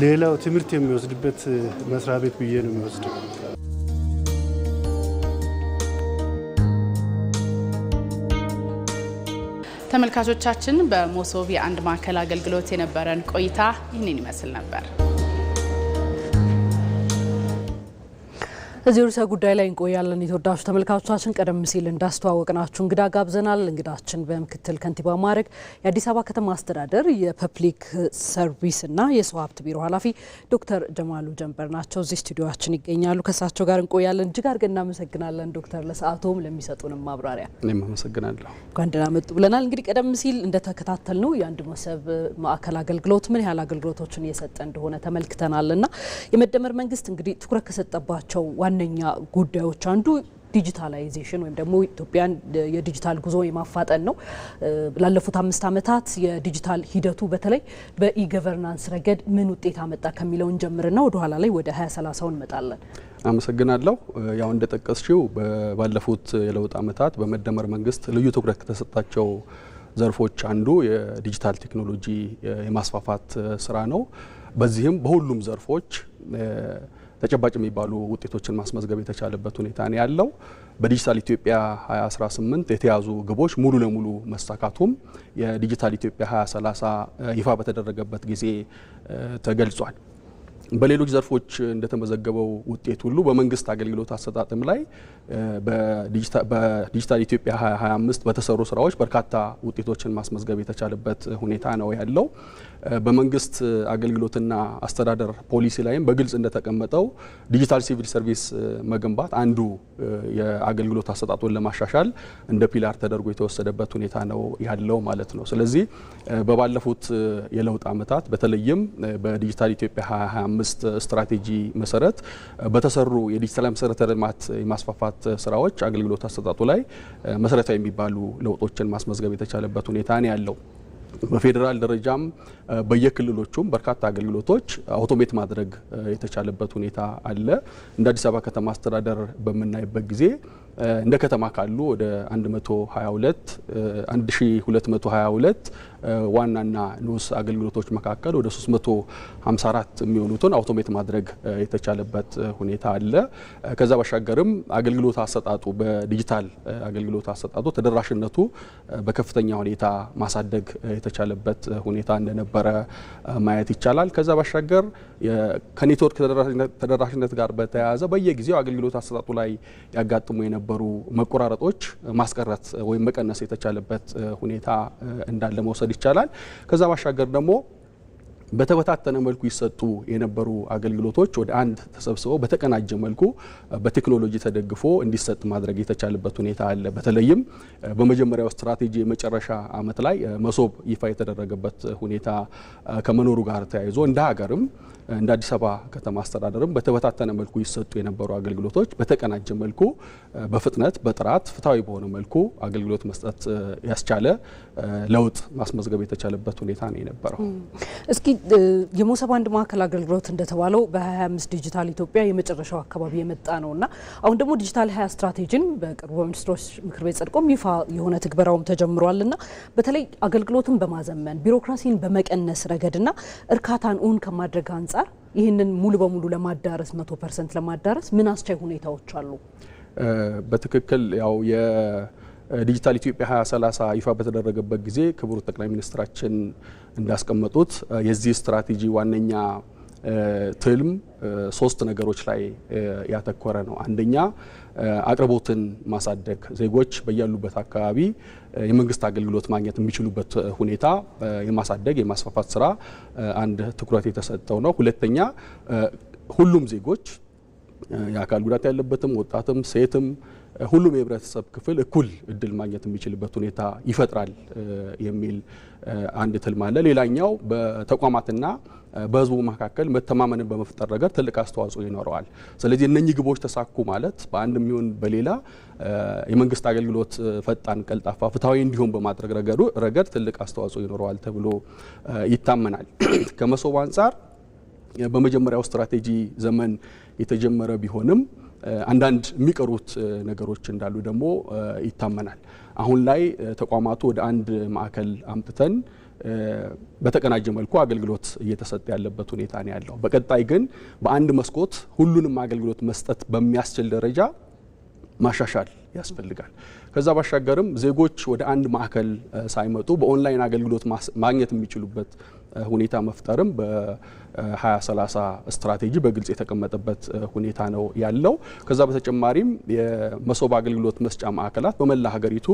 ሌላው ትምህርት የሚወስድበት መስሪያ ቤት ብዬ ነው የሚወስደው። ተመልካቾቻችን በመሶብ የአንድ ማዕከል አገልግሎት የነበረን ቆይታ ይህንን ይመስል ነበር። እዚህ ርዕሰ ጉዳይ ላይ እንቆያለን። የተወዳጁ ተመልካቾቻችን ቀደም ሲል እንዳስተዋወቅናችሁ እንግዳ ጋብዘናል። እንግዳችን በምክትል ከንቲባ ማዕረግ የአዲስ አበባ ከተማ አስተዳደር የፐብሊክ ሰርቪስና የሰው ሀብት ቢሮ ኃላፊ ዶክተር ጀማሉ ጀንበር ናቸው። እዚህ ስቱዲዮአችን ይገኛሉ። ከሳቸው ጋር እንቆያለን። እጅግ አድርገን እናመሰግናለን ዶክተር፣ ለሰዓቱም ለሚሰጡንም ማብራሪያ። እኔም አመሰግናለሁ። እንኳን ደህና መጡ ብለናል። እንግዲህ ቀደም ሲል እንደተከታተል ነው የአንድ መሶብ ማዕከል አገልግሎት ምን ያህል አገልግሎቶችን እየሰጠ እንደሆነ ተመልክተናልና የመደመር መንግስት እንግዲህ ትኩረት ከሰጠባቸው ዋነኛ ጉዳዮች አንዱ ዲጂታላይዜሽን ወይም ደግሞ ኢትዮጵያን የዲጂታል ጉዞ የማፋጠን ነው። ላለፉት 5 ዓመታት የዲጂታል ሂደቱ በተለይ በኢ-ገቨርናንስ ረገድ ምን ውጤት አመጣ ከሚለውን ጀምርና ወደ ኋላ ላይ ወደ 2030 እንመጣለን። አመሰግናለሁ። ያው እንደጠቀስሽው ባለፉት የለውጥ ዓመታት በመደመር መንግስት ልዩ ትኩረት ከተሰጣቸው ዘርፎች አንዱ የዲጂታል ቴክኖሎጂ የማስፋፋት ስራ ነው። በዚህም በሁሉም ዘርፎች ተጨባጭ የሚባሉ ውጤቶችን ማስመዝገብ የተቻለበት ሁኔታ ነው ያለው። በዲጂታል ኢትዮጵያ 2018 የተያዙ ግቦች ሙሉ ለሙሉ መሳካቱም የዲጂታል ኢትዮጵያ 2030 ይፋ በተደረገበት ጊዜ ተገልጿል። በሌሎች ዘርፎች እንደተመዘገበው ውጤት ሁሉ በመንግስት አገልግሎት አሰጣጥም ላይ በዲጂታል ኢትዮጵያ 2025 በተሰሩ ስራዎች በርካታ ውጤቶችን ማስመዝገብ የተቻለበት ሁኔታ ነው ያለው። በመንግስት አገልግሎትና አስተዳደር ፖሊሲ ላይም በግልጽ እንደተቀመጠው ዲጂታል ሲቪል ሰርቪስ መገንባት አንዱ የአገልግሎት አሰጣጡን ለማሻሻል እንደ ፒላር ተደርጎ የተወሰደበት ሁኔታ ነው ያለው ማለት ነው። ስለዚህ በባለፉት የለውጥ ዓመታት በተለይም በዲጂታል ኢትዮጵያ 2025 ስትራቴጂ መሰረት በተሰሩ የዲጂታል መሰረተ ልማት የማስፋፋት ስራዎች አገልግሎት አሰጣጡ ላይ መሰረታዊ የሚባሉ ለውጦችን ማስመዝገብ የተቻለበት ሁኔታ ነው ያለው። በፌዴራል ደረጃም በየክልሎቹም በርካታ አገልግሎቶች አውቶሜት ማድረግ የተቻለበት ሁኔታ አለ። እንደ አዲስ አበባ ከተማ አስተዳደር በምናይበት ጊዜ እንደ ከተማ ካሉ ወደ 1222 ዋናና ንዑስ አገልግሎቶች መካከል ወደ 354 የሚሆኑትን አውቶሜት ማድረግ የተቻለበት ሁኔታ አለ። ከዛ ባሻገርም አገልግሎት አሰጣጡ በዲጂታል አገልግሎት አሰጣጡ ተደራሽነቱ በከፍተኛ ሁኔታ ማሳደግ የተቻለበት ሁኔታ እንደነበረ ማየት ይቻላል። ከዛ ባሻገር ከኔትወርክ ተደራሽነት ጋር በተያያዘ በየጊዜው አገልግሎት አሰጣጡ ላይ ያጋጥሙ የነበሩ መቆራረጦች ማስቀረት ወይም መቀነስ የተቻለበት ሁኔታ እንዳለ መውሰድ ይቻላል። ከዛ ባሻገር ደግሞ በተበታተነ መልኩ ይሰጡ የነበሩ አገልግሎቶች ወደ አንድ ተሰብስበው በተቀናጀ መልኩ በቴክኖሎጂ ተደግፎ እንዲሰጥ ማድረግ የተቻለበት ሁኔታ አለ። በተለይም በመጀመሪያው ስትራቴጂ የመጨረሻ ዓመት ላይ መሶብ ይፋ የተደረገበት ሁኔታ ከመኖሩ ጋር ተያይዞ እንደ ሀገርም እንደ አዲስ አበባ ከተማ አስተዳደርም በተበታተነ መልኩ ይሰጡ የነበሩ አገልግሎቶች በተቀናጀ መልኩ በፍጥነት በጥራት ፍትሃዊ በሆነ መልኩ አገልግሎት መስጠት ያስቻለ ለውጥ ማስመዝገብ የተቻለበት ሁኔታ ነው የነበረው። እስኪ የመሶብ አንድ ማዕከል አገልግሎት እንደተባለው በ2025 ዲጂታል ኢትዮጵያ የመጨረሻው አካባቢ የመጣ ነውና አሁን ደግሞ ዲጂታል 20 ስትራቴጂን በቅርቡ በሚኒስትሮች ምክር ቤት ጸድቆም ይፋ የሆነ ትግበራውም ተጀምሯልና በተለይ አገልግሎትን በማዘመን ቢሮክራሲን በመቀነስ ረገድና እርካታን እውን ከማድረግ አንጻር ይህንን ሙሉ በሙሉ ለማዳረስ 100% ለማዳረስ ምን አስቻይ ሁኔታዎች አሉ? በትክክል ያው የዲጂታል ኢትዮጵያ 2030 ይፋ በተደረገበት ጊዜ ክቡር ጠቅላይ ሚኒስትራችን እንዳስቀመጡት የዚህ ስትራቴጂ ዋነኛ ትልም 3 ነገሮች ላይ ያተኮረ ነው። አንደኛ አቅርቦትን ማሳደግ፣ ዜጎች በያሉበት አካባቢ የመንግስት አገልግሎት ማግኘት የሚችሉበት ሁኔታ የማሳደግ የማስፋፋት ስራ አንድ ትኩረት የተሰጠው ነው። ሁለተኛ ሁሉም ዜጎች የአካል ጉዳት ያለበትም ወጣትም ሴትም ሁሉም የህብረተሰብ ክፍል እኩል እድል ማግኘት የሚችልበት ሁኔታ ይፈጥራል የሚል አንድ ትልም አለ። ሌላኛው በተቋማትና በህዝቡ መካከል መተማመንን በመፍጠር ረገድ ትልቅ አስተዋጽኦ ይኖረዋል። ስለዚህ እነኚህ ግቦች ተሳኩ ማለት በአንድም ይሁን በሌላ የመንግስት አገልግሎት ፈጣን፣ ቀልጣፋ፣ ፍትሃዊ እንዲሆን በማድረግ ረገድ ትልቅ አስተዋጽኦ ይኖረዋል ተብሎ ይታመናል። ከመሶብ አንጻር በመጀመሪያው ስትራቴጂ ዘመን የተጀመረ ቢሆንም አንዳንድ የሚቀሩት ነገሮች እንዳሉ ደግሞ ይታመናል። አሁን ላይ ተቋማቱ ወደ አንድ ማዕከል አምጥተን በተቀናጀ መልኩ አገልግሎት እየተሰጠ ያለበት ሁኔታ ነው ያለው። በቀጣይ ግን በአንድ መስኮት ሁሉንም አገልግሎት መስጠት በሚያስችል ደረጃ ማሻሻል ያስፈልጋል። ከዛ ባሻገርም ዜጎች ወደ አንድ ማዕከል ሳይመጡ በኦንላይን አገልግሎት ማግኘት የሚችሉበት ሁኔታ መፍጠርም በ2030 ስትራቴጂ በግልጽ የተቀመጠበት ሁኔታ ነው ያለው። ከዛ በተጨማሪም የመሶብ አገልግሎት መስጫ ማዕከላት በመላ ሀገሪቱ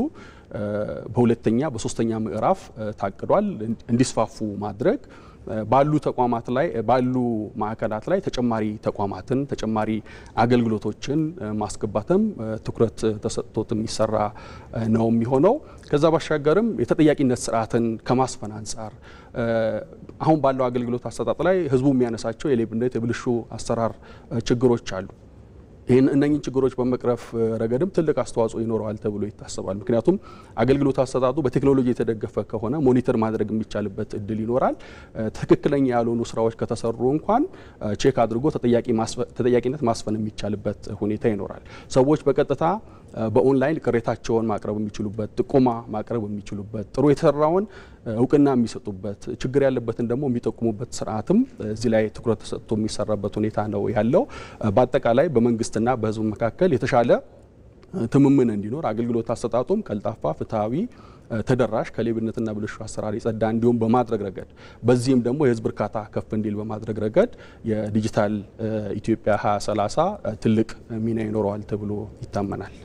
በሁለተኛ በሶስተኛ ምዕራፍ ታቅዷል እንዲስፋፉ ማድረግ ባሉ ተቋማት ላይ ባሉ ማዕከላት ላይ ተጨማሪ ተቋማትን ተጨማሪ አገልግሎቶችን ማስገባትም ትኩረት ተሰጥቶት የሚሰራ ነው የሚሆነው። ከዛ ባሻገርም የተጠያቂነት ስርዓትን ከማስፈን አንጻር አሁን ባለው አገልግሎት አሰጣጥ ላይ ህዝቡ የሚያነሳቸው የሌብነት የብልሹ አሰራር ችግሮች አሉ። እነኚህን ችግሮች በመቅረፍ ረገድም ትልቅ አስተዋጽኦ ይኖረዋል ተብሎ ይታሰባል። ምክንያቱም አገልግሎት አሰጣጡ በቴክኖሎጂ የተደገፈ ከሆነ ሞኒተር ማድረግ የሚቻልበት እድል ይኖራል። ትክክለኛ ያልሆኑ ስራዎች ከተሰሩ እንኳን ቼክ አድርጎ ተጠያቂነት ማስፈን የሚቻልበት ሁኔታ ይኖራል። ሰዎች በቀጥታ በኦንላይን ቅሬታቸውን ማቅረብ የሚችሉበት፣ ጥቆማ ማቅረብ የሚችሉበት፣ ጥሩ የተሰራውን እውቅና የሚሰጡበት፣ ችግር ያለበትን ደግሞ የሚጠቁሙበት ስርዓትም እዚህ ላይ ትኩረት ተሰጥቶ የሚሰራበት ሁኔታ ነው ያለው። በአጠቃላይ በመንግስትና በህዝብ መካከል የተሻለ ትምምን እንዲኖር አገልግሎት አሰጣጡም ቀልጣፋ፣ ፍትሃዊ፣ ተደራሽ ከሌብነትና ብልሹ አሰራር የጸዳ እንዲሁም በማድረግ ረገድ በዚህም ደግሞ የህዝብ እርካታ ከፍ እንዲል በማድረግ ረገድ የዲጂታል ኢትዮጵያ 2030 ትልቅ ሚና ይኖረዋል ተብሎ ይታመናል።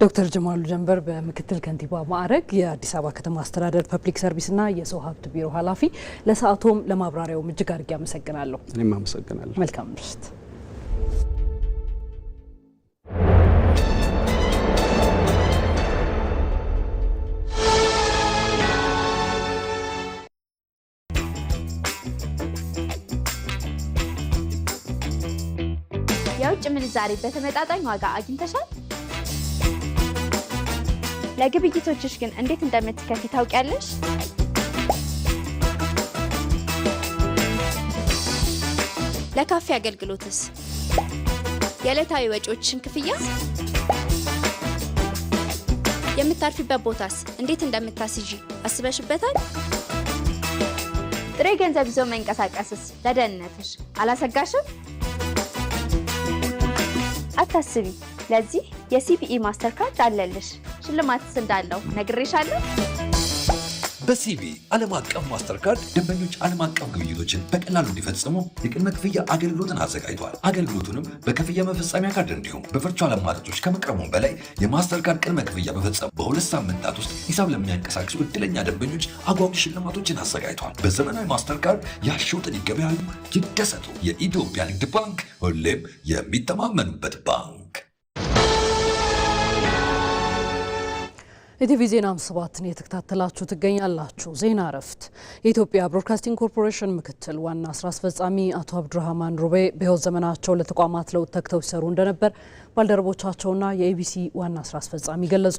ዶክተር ጀማሉ ጀንበር በምክትል ከንቲባ ማዕረግ የአዲስ አበባ ከተማ አስተዳደር ፐብሊክ ሰርቪስና የሰው ሀብት ቢሮ ኃላፊ፣ ለሰዓቶም ለማብራሪያው እጅግ አድርጌ አመሰግናለሁ። እኔም አመሰግናለሁ። መልካም ምሽት። የውጭ ምንዛሬ በተመጣጣኝ ዋጋ አግኝተሻል? ለግብይቶችሽ ግን እንዴት እንደምትከፊ ታውቂያለሽ? ለካፌ አገልግሎትስ? የዕለታዊ ወጪዎችሽን ክፍያ? የምታርፊበት ቦታስ እንዴት እንደምታስይዢ አስበሽበታል? ጥሬ ገንዘብ ይዞ መንቀሳቀስስ ለደህንነትሽ አላሰጋሽም? አታስቢ፣ ለዚህ የሲቢኢ ማስተር ካርድ አለልሽ። ሽልማትስ እንዳለው ነግሬሻለሁ። በሲቢኢ ዓለም አቀፍ ማስተር ካርድ ደንበኞች ዓለም አቀፍ ግብይቶችን በቀላሉ እንዲፈጽሙ የቅድመ ክፍያ አገልግሎትን አዘጋጅቷል። አገልግሎቱንም በክፍያ መፈጸሚያ ካርድ እንዲሁም በቨርቹዋል አማራጮች ከመቅረቡም በላይ የማስተር ካርድ ቅድመ ክፍያ በፈጸሙ በ2 ሳምንታት ውስጥ ሂሳብ ለሚያንቀሳቅሱ እድለኛ ደንበኞች አጓጊ ሽልማቶችን አዘጋጅቷል። በዘመናዊ ማስተር ካርድ ያሸውትን ይገበያሉ፣ ይደሰቱ። የኢትዮጵያ ንግድ ባንክ ሁሌም የሚተማመኑበት ባንክ። የቲቪ ዜና 57ን የተከታተላችሁ ትገኛላችሁ። ዜና እረፍት። የኢትዮጵያ ብሮድካስቲንግ ኮርፖሬሽን ምክትል ዋና ስራ አስፈጻሚ አቶ አብዱራህማን ሩቤ በህይወት ዘመናቸው ለተቋማት ለውጥ ተግተው ሲሰሩ እንደነበር ባልደረቦቻቸውና የኢቢሲ ዋና ስራ አስፈጻሚ ገለጹ።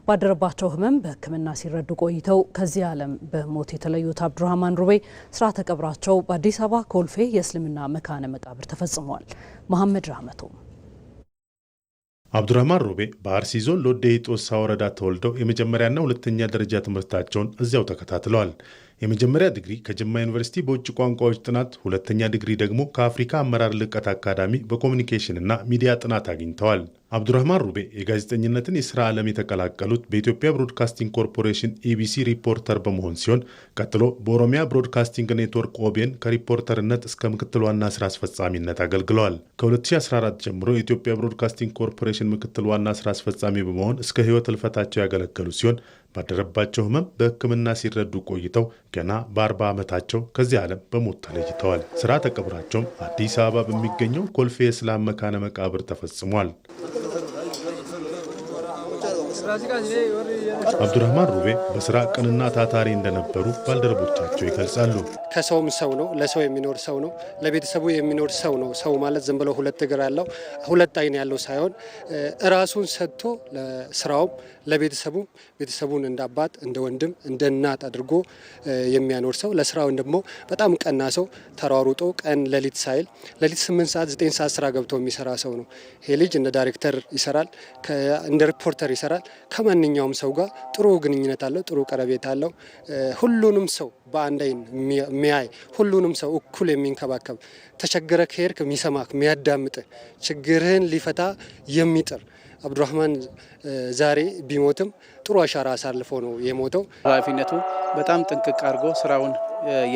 ባደረባቸው ህመም በሕክምና ሲረዱ ቆይተው ከዚህ ዓለም በሞት የተለዩት አብዱራህማን ሩቤ ስርዓተ ቀብራቸው በአዲስ አበባ ኮልፌ የእስልምና መካነ መቃብር ተፈጽሟል። መሐመድ ራህመቶ አብዱራህማን ሩቤ በአርሲ ዞን ሎዴ ጦሳ ወረዳ ተወልደው የመጀመሪያና ሁለተኛ ደረጃ ትምህርታቸውን እዚያው ተከታትለዋል። የመጀመሪያ ዲግሪ ከጅማ ዩኒቨርሲቲ በውጭ ቋንቋዎች ጥናት፣ ሁለተኛ ዲግሪ ደግሞ ከአፍሪካ አመራር ልቀት አካዳሚ በኮሚኒኬሽንና ሚዲያ ጥናት አግኝተዋል። አብዱራህማን ሩቤ የጋዜጠኝነትን የስራ ዓለም የተቀላቀሉት በኢትዮጵያ ብሮድካስቲንግ ኮርፖሬሽን ኢቢሲ ሪፖርተር በመሆን ሲሆን ቀጥሎ በኦሮሚያ ብሮድካስቲንግ ኔትወርክ ኦቤን ከሪፖርተርነት እስከ ምክትል ዋና ስራ አስፈጻሚነት አገልግለዋል። ከ2014 ጀምሮ የኢትዮጵያ ብሮድካስቲንግ ኮርፖሬሽን ምክትል ዋና ስራ አስፈጻሚ በመሆን እስከ ህይወት ህልፈታቸው ያገለገሉ ሲሆን ባደረባቸው ህመም በሕክምና ሲረዱ ቆይተው ገና በ40 ዓመታቸው ከዚህ ዓለም በሞት ተለይተዋል። ስርዓተ ቀብራቸውም አዲስ አበባ በሚገኘው ኮልፌ የእስላም መካነ መቃብር ተፈጽሟል። አብዱራህማን ሩቤ በስራ ቅንና ታታሪ እንደነበሩ ባልደረቦቻቸው ይገልጻሉ። ከሰውም ሰው ነው፣ ለሰው የሚኖር ሰው ነው፣ ለቤተሰቡ የሚኖር ሰው ነው። ሰው ማለት ዝም ብሎ ሁለት እግር ያለው ሁለት አይን ያለው ሳይሆን ራሱን ሰጥቶ ለስራውም ለቤተሰቡም ቤተሰቡን እንደ አባት እንደ ወንድም እንደ እናት አድርጎ የሚያኖር ሰው፣ ለስራው ደግሞ በጣም ቀና ሰው፣ ተሯሩጦ ቀን ሌሊት ሳይል ሌሊት 8 ሰዓት 9 ሰዓት ስራ ገብቶ የሚሰራ ሰው ነው። ይሄ ልጅ እንደ ዳይሬክተር ይሰራል፣ እንደ ሪፖርተር ይሰራል። ከማንኛውም ሰው ጋር ጥሩ ግንኙነት አለው፣ ጥሩ ቀረቤታ አለው። ሁሉንም ሰው በአንድ አይን የሚያይ ሁሉንም ሰው እኩል የሚንከባከብ ተቸገረ ከሄድክ የሚሰማክ የሚያዳምጥ ችግርህን ሊፈታ የሚጥር አብዱራህማን ዛሬ ቢሞትም ጥሩ አሻራ አሳልፎ ነው የሞተው። ኃላፊነቱ በጣም ጥንቅቅ አድርጎ ስራውን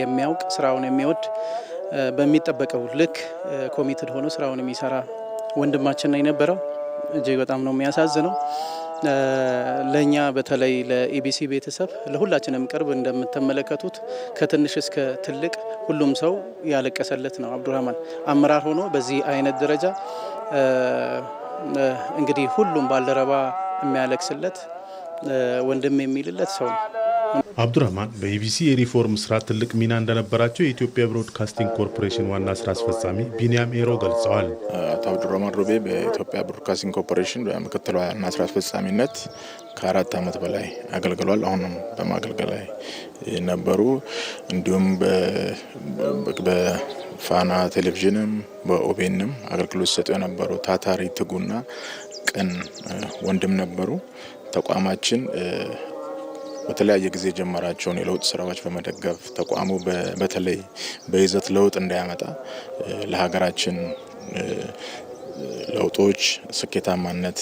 የሚያውቅ ስራውን የሚወድ በሚጠበቀው ልክ ኮሚትድ ሆኖ ስራውን የሚሰራ ወንድማችን ነው የነበረው። እጅግ በጣም ነው የሚያሳዝነው። ለኛ በተለይ ለኢቢሲ ቤተሰብ ለሁላችንም ቅርብ እንደምትመለከቱት ከትንሽ እስከ ትልቅ ሁሉም ሰው ያለቀሰለት ነው። አብዱራህማን አመራር ሆኖ በዚህ አይነት ደረጃ እንግዲህ ሁሉም ባልደረባ የሚያለቅስለት ወንድም የሚልለት ሰው ነው። አብዱራህማን በኢቢሲ የሪፎርም ስራ ትልቅ ሚና እንደነበራቸው የኢትዮጵያ ብሮድካስቲንግ ኮርፖሬሽን ዋና ስራ አስፈጻሚ ቢኒያም ኤሮ ገልጸዋል። አቶ አብዱራህማን ሩቤ በኢትዮጵያ ብሮድካስቲንግ ኮርፖሬሽን በምክትል ዋና ስራ አስፈጻሚነት ከ4 ዓመት በላይ አገልግሏል። አሁንም በማገልገል ላይ ነበሩ። እንዲሁም በፋና ቴሌቪዥንም በኦቤንም አገልግሎት ሰጡ የነበሩ ታታሪ ትጉና ቅን ወንድም ነበሩ። ተቋማችን በተለያየ ጊዜ ጀመራቸውን የለውጥ ስራዎች በመደገፍ ተቋሙ በተለይ በይዘት ለውጥ እንዳያመጣ ለሀገራችን ለውጦች ስኬታማነት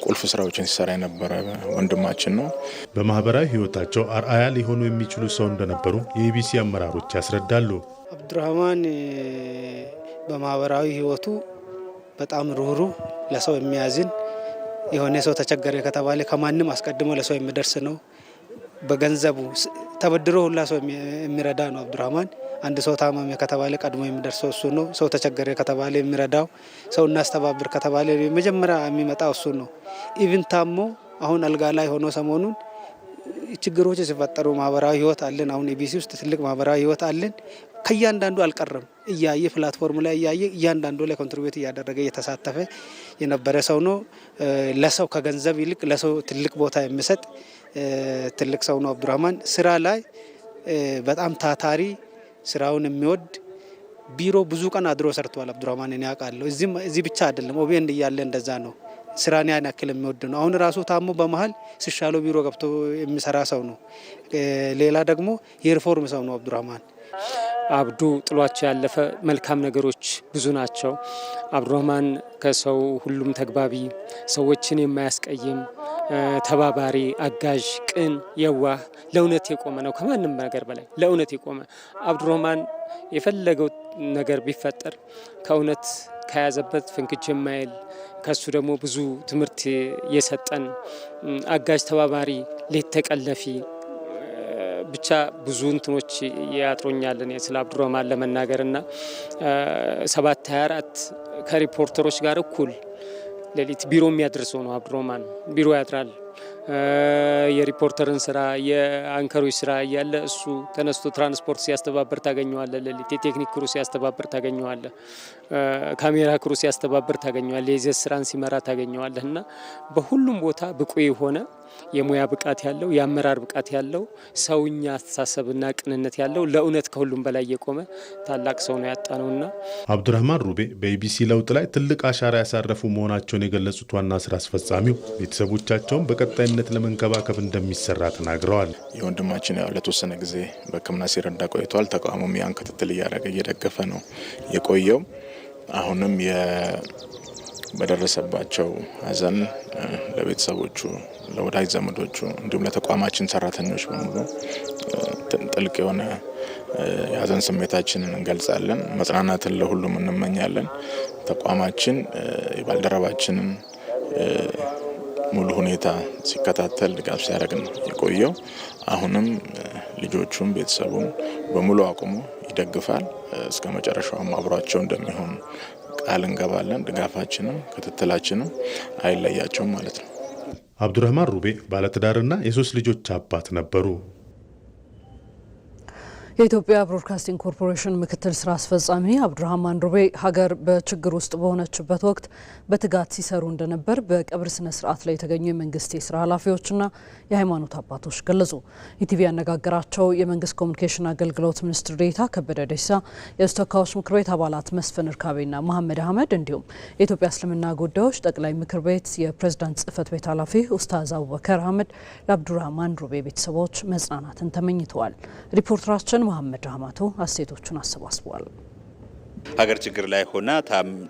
ቁልፍ ስራዎችን ሲሰራ የነበረ ወንድማችን ነው። በማህበራዊ ህይወታቸው አርአያ ሊሆኑ የሚችሉ ሰው እንደነበሩ የኢቢሲ አመራሮች ያስረዳሉ። አብዱራህማን በማህበራዊ ህይወቱ በጣም ሩህሩህ፣ ለሰው የሚያዝን የሆነ ሰው ተቸገረ ከተባለ ከማንም አስቀድሞ ለሰው የሚደርስ ነው። በገንዘቡ ተበድሮ ሁላ ሰው የሚረዳ ነው አብዱራህማን። አንድ ሰው ታመመ ከተባለ ቀድሞ የሚደርሰው እሱ ነው። ሰው ተቸገረ ከተባለ የሚረዳው፣ ሰው እናስተባብር ከተባለ መጀመሪያ የሚመጣው እሱ ነው። ኢቭን ታሞ አሁን አልጋ ላይ ሆኖ ሰሞኑን ችግሮች ሲፈጠሩ ማህበራዊ ህይወት አለን። አሁን ኢቢሲ ውስጥ ትልቅ ማህበራዊ ህይወት አለን። ከእያንዳንዱ አልቀረም እያየ ፕላትፎርም ላይ እያየ እያንዳንዱ ላይ ኮንትሪቢዩት እያደረገ እየተሳተፈ የነበረ ሰው ነው። ለሰው ከገንዘብ ይልቅ ለሰው ትልቅ ቦታ የሚሰጥ ትልቅ ሰው ነው አብዱራህማን። ስራ ላይ በጣም ታታሪ፣ ስራውን የሚወድ ቢሮ ብዙ ቀን አድሮ ሰርቷል አብዱራህማን። እኔ ያውቃለሁ። እዚህ ብቻ አይደለም ኦቤን እያለ እንደዛ ነው። ስራን ያን ያክል የሚወድ ነው። አሁን ራሱ ታሞ በመሀል ሲሻለው ቢሮ ገብቶ የሚሰራ ሰው ነው። ሌላ ደግሞ የሪፎርም ሰው ነው አብዱራህማን። አብዱ ጥሏቸው ያለፈ መልካም ነገሮች ብዙ ናቸው። አብዱራህማን ከሰው ሁሉም ተግባቢ፣ ሰዎችን የማያስቀይም፣ ተባባሪ፣ አጋዥ፣ ቅን፣ የዋህ፣ ለእውነት የቆመ ነው። ከማንም ነገር በላይ ለእውነት የቆመ አብዱራህማን የፈለገው ነገር ቢፈጠር ከእውነት ከያዘበት ፍንክች የማይል ከሱ ደግሞ ብዙ ትምህርት የሰጠን አጋዥ፣ ተባባሪ፣ ሌት ተቀለፊ ብቻ ብዙ እንትኖች ያጥሮኛልን ስለ አብዱራህማን ለመናገርና 7/24 ከሪፖርተሮች ጋር እኩል ሌሊት ቢሮ የሚያደርሰው ነው አብዱራህማን። ቢሮ ያድራል። የሪፖርተርን ስራ የአንከሮች ስራ እያለ እሱ ተነስቶ ትራንስፖርት ሲያስተባብር ታገኘዋለ። ሌሊት የቴክኒክ ክሩ ሲያስተባብር ታገኘዋለ። ካሜራ ክሩ ሲያስተባብር ታገኘዋለ። የይዘት ስራን ሲመራ ታገኘዋለ። እና በሁሉም ቦታ ብቁ የሆነ የሙያ ብቃት ያለው የአመራር ብቃት ያለው ሰውኛ አስተሳሰብና ቅንነት ያለው ለእውነት ከሁሉም በላይ የቆመ ታላቅ ሰው ነው ያጣነውና አብዱራህማን ሩቤ በኢቢሲ ለውጥ ላይ ትልቅ አሻራ ያሳረፉ መሆናቸውን የገለጹት ዋና ስራ አስፈጻሚው ቤተሰቦቻቸውን በቀጣይነት ለመንከባከብ እንደሚሰራ ተናግረዋል። የወንድማችን ያው ለተወሰነ ጊዜ በሕክምና ሲረዳ ቆይቷል። ተቋሙም ያን ክትትል እያደረገ እየደገፈ ነው የቆየው። አሁንም በደረሰባቸው ሐዘን ለቤተሰቦቹ፣ ለወዳጅ ዘመዶቹ እንዲሁም ለተቋማችን ሰራተኞች በሙሉ ጥልቅ የሆነ የሐዘን ስሜታችንን እንገልጻለን። መጽናናትን ለሁሉም እንመኛለን። ተቋማችን የባልደረባችንን ሙሉ ሁኔታ ሲከታተል ድጋፍ ሲያደርግ ነው የቆየው። አሁንም ልጆቹም ቤተሰቡም በሙሉ አቁሙ ይደግፋል። እስከ መጨረሻውም አብሯቸው እንደሚሆን ቃል እንገባለን። ድጋፋችንም ክትትላችንም አይለያቸውም ማለት ነው። አብዱራህማን ሩቤ ባለትዳርና የሶስት ልጆች አባት ነበሩ። የኢትዮጵያ ብሮድካስቲንግ ኮርፖሬሽን ምክትል ስራ አስፈጻሚ አብዱራህማን ሩቤ ሀገር በችግር ውስጥ በሆነችበት ወቅት በትጋት ሲሰሩ እንደነበር በቀብር ስነ ስርዓት ላይ የተገኙ የመንግስት የስራ ኃላፊዎችና የሃይማኖት አባቶች ገለጹ። ኢቲቪ ያነጋገራቸው የመንግስት ኮሚኒኬሽን አገልግሎት ሚኒስትር ዴኤታ ከበደ ደሲሳ፣ የሕዝብ ተወካዮች ምክር ቤት አባላት መስፍን እርካቤና መሐመድ አህመድ እንዲሁም የኢትዮጵያ እስልምና ጉዳዮች ጠቅላይ ምክር ቤት የፕሬዝዳንት ጽህፈት ቤት ኃላፊ ኡስታዝ አቡበከር አህመድ ለአብዱራህማን ሩቤ ቤተሰቦች መጽናናትን ተመኝተዋል። ሪፖርተራችን መሐመድ አህማቶ አስተያየቶቹን አሰባስቧል። ሀገር ችግር ላይ ሆና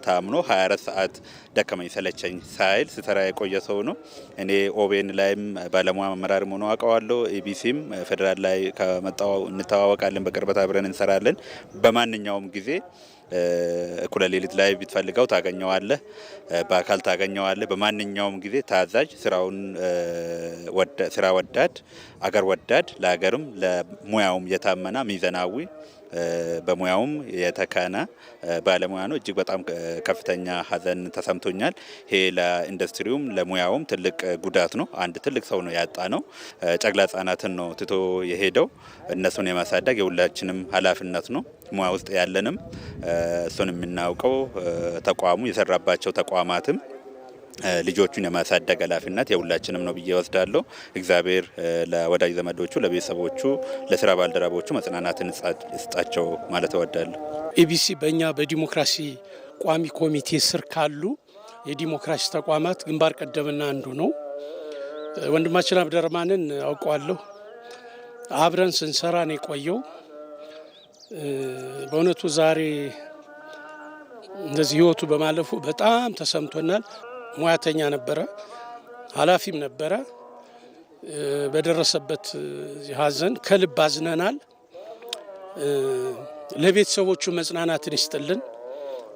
ታምኖ 24 ሰዓት ደከመኝ ሰለቸኝ ሳይል ሲሰራ የቆየ ሰው ነው። እኔ ኦቤን ላይም ባለሙያ አመራር ሆኖ አውቀዋለሁ። ኢቢሲም ፌደራል ላይ ከመጣው እንተዋወቃለን፣ በቅርበት አብረን እንሰራለን። በማንኛውም ጊዜ እኩለ ሌሊት ላይ ብትፈልገው ታገኘዋለህ፣ በአካል ታገኘዋለህ። በማንኛውም ጊዜ ታዛዥ፣ ስራ ወዳድ፣ አገር ወዳድ፣ ለሀገርም ለሙያውም የታመና ሚዛናዊ በሙያውም የተካነ ባለሙያ ነው። እጅግ በጣም ከፍተኛ ሀዘን ተሰምቶኛል። ይሄ ለኢንዱስትሪውም ለሙያውም ትልቅ ጉዳት ነው። አንድ ትልቅ ሰው ነው ያጣ ነው። ጨቅላ ህጻናትን ነው ትቶ የሄደው። እነሱን የማሳደግ የሁላችንም ኃላፊነት ነው። ሙያ ውስጥ ያለንም እሱን የምናውቀው ተቋሙ የሰራባቸው ተቋማትም ልጆቹን የማሳደግ ኃላፊነት የሁላችንም ነው ብዬ ወስዳለሁ። እግዚአብሔር ለወዳጅ ዘመዶቹ፣ ለቤተሰቦቹ፣ ለስራ ባልደረቦቹ መጽናናትን ይስጣቸው ማለት እወዳለሁ። ኢቢሲ በእኛ በዲሞክራሲ ቋሚ ኮሚቴ ስር ካሉ የዲሞክራሲ ተቋማት ግንባር ቀደምና አንዱ ነው። ወንድማችን አብዱራህማንን አውቀዋለሁ። አብረን ስንሰራ ነው የቆየው። በእውነቱ ዛሬ እንደዚህ ህይወቱ በማለፉ በጣም ተሰምቶናል። ሙያተኛ ነበረ፣ ኃላፊም ነበረ። በደረሰበት ሀዘን ከልብ አዝነናል። ለቤተሰቦቹ መጽናናትን ይስጥልን።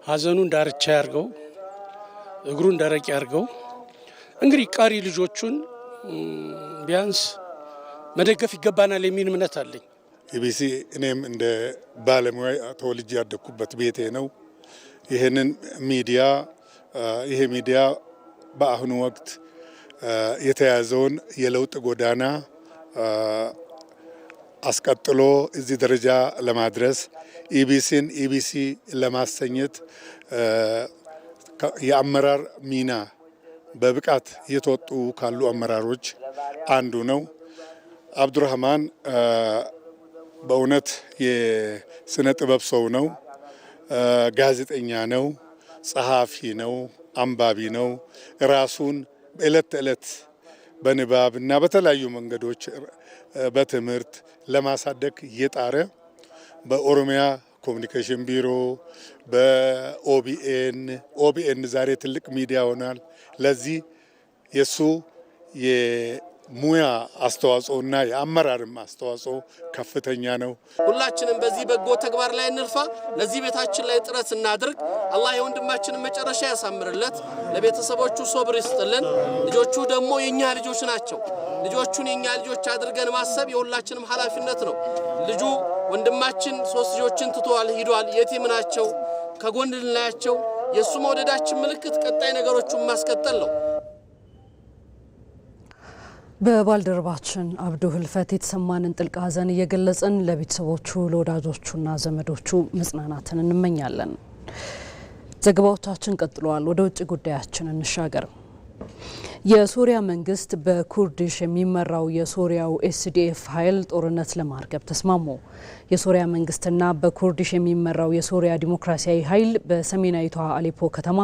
ሀዘኑን ዳርቻ ያርገው፣ እግሩን ደረቅ ያርገው። እንግዲህ ቀሪ ልጆቹን ቢያንስ መደገፍ ይገባናል የሚል እምነት አለኝ። ኢቢሲ እኔም እንደ ባለሙያ ተወልጄ ያደግኩበት ቤቴ ነው። ይሄንን ሚዲያ ይሄ ሚዲያ በአሁኑ ወቅት የተያዘውን የለውጥ ጎዳና አስቀጥሎ እዚህ ደረጃ ለማድረስ ኢቢሲን ኢቢሲ ለማሰኘት የአመራር ሚና በብቃት እየተወጡ ካሉ አመራሮች አንዱ ነው። አብዱራህማን በእውነት የስነ ጥበብ ሰው ነው። ጋዜጠኛ ነው፣ ጸሐፊ ነው፣ አንባቢ ነው። ራሱን በዕለት ተዕለት በንባብና በተለያዩ መንገዶች በትምህርት ለማሳደግ እየጣረ በኦሮሚያ ኮሚኒኬሽን ቢሮ፣ በኦቢኤን ዛሬ ትልቅ ሚዲያ ሆኗል። ለዚህ የሱ የሙያ አስተዋጽኦና የአመራርም አስተዋጽኦ ከፍተኛ ነው። ሁላችንም በዚህ በጎ ተግባር ላይ እንልፋ። ለዚህ ቤታችን ላይ ጥረት እናድርግ። አላህ የወንድማችንን መጨረሻ ያሳምርለት፣ ለቤተሰቦቹ ሶብር ይስጥልን። ልጆቹ ደግሞ የኛ ልጆች ናቸው። ልጆቹን የኛ ልጆች አድርገን ማሰብ የሁላችንም ኃላፊነት ነው። ልጁ ወንድማችን 3 ልጆችን ትቷል፣ ሂዷል። የቲም ናቸው። ከጎን ልናያቸው የሱ መውደዳችን ምልክት ቀጣይ ነገሮቹን ማስቀጠል ነው። በባልደረባችን አብዱ ህልፈት የተሰማንን ጥልቅ ሐዘን እየገለጽን ለቤተሰቦቹ ለወዳጆቹና ዘመዶቹ መጽናናትን እንመኛለን። ዘገባዎቻችን ቀጥለዋል። ወደ ውጭ ጉዳያችን እንሻገር። የሶሪያ መንግስት በኩርዲሽ የሚመራው የሶሪያው ኤስዲኤፍ ኃይል ጦርነት ለማርገብ ተስማሙ። የሶሪያ መንግስትና በኩርዲሽ የሚመራው የሶሪያ ዲሞክራሲያዊ ኃይል በሰሜናዊቷ አሌፖ ከተማ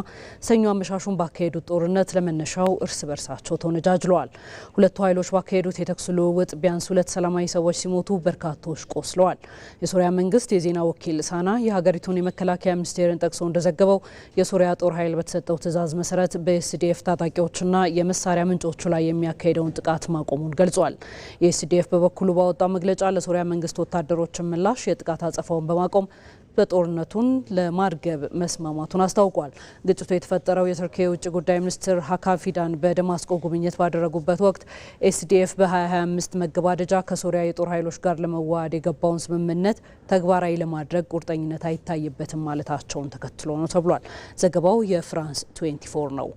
ሰኞ አመሻሹን ባካሄዱት ጦርነት ለመነሻው እርስ በርሳቸው ተወነጃጅለዋል። ሁለቱ ኃይሎች ባካሄዱት የተኩስ ልውውጥ ቢያንስ 2 ሰላማዊ ሰዎች ሲሞቱ በርካቶች ቆስለዋል። የሶሪያ መንግስት የዜና ወኪል ሳና የሀገሪቱን የመከላከያ ሚኒስቴርን ጠቅሶ እንደዘገበው የሶሪያ ጦር ኃይል በተሰጠው ትዕዛዝ መሰረት በኤስዲኤፍ ታጣቂዎችና የመሳሪያ ምንጮቹ ላይ የሚያካሄደውን ጥቃት ማቆሙን ገልጿል። የኤስዲኤፍ በበኩሉ ባወጣው መግለጫ ለሶሪያ መንግስት ወታደሮችን ምላሽ የጥቃት አጸፋውን በማቆም በጦርነቱን ለማርገብ መስማማቱን አስታውቋል። ግጭቱ የተፈጠረው የቱርክ የውጭ ጉዳይ ሚኒስትር ሀካን ፊዳን በደማስቆ ጉብኝት ባደረጉበት ወቅት ኤስዲኤፍ በ2025 መገባደጃ ከሶሪያ የጦር ኃይሎች ጋር ለመዋሃድ የገባውን ስምምነት ተግባራዊ ለማድረግ ቁርጠኝነት አይታይበትም ማለታቸውን ተከትሎ ነው ተብሏል። ዘገባው የፍራንስ 24 ነው።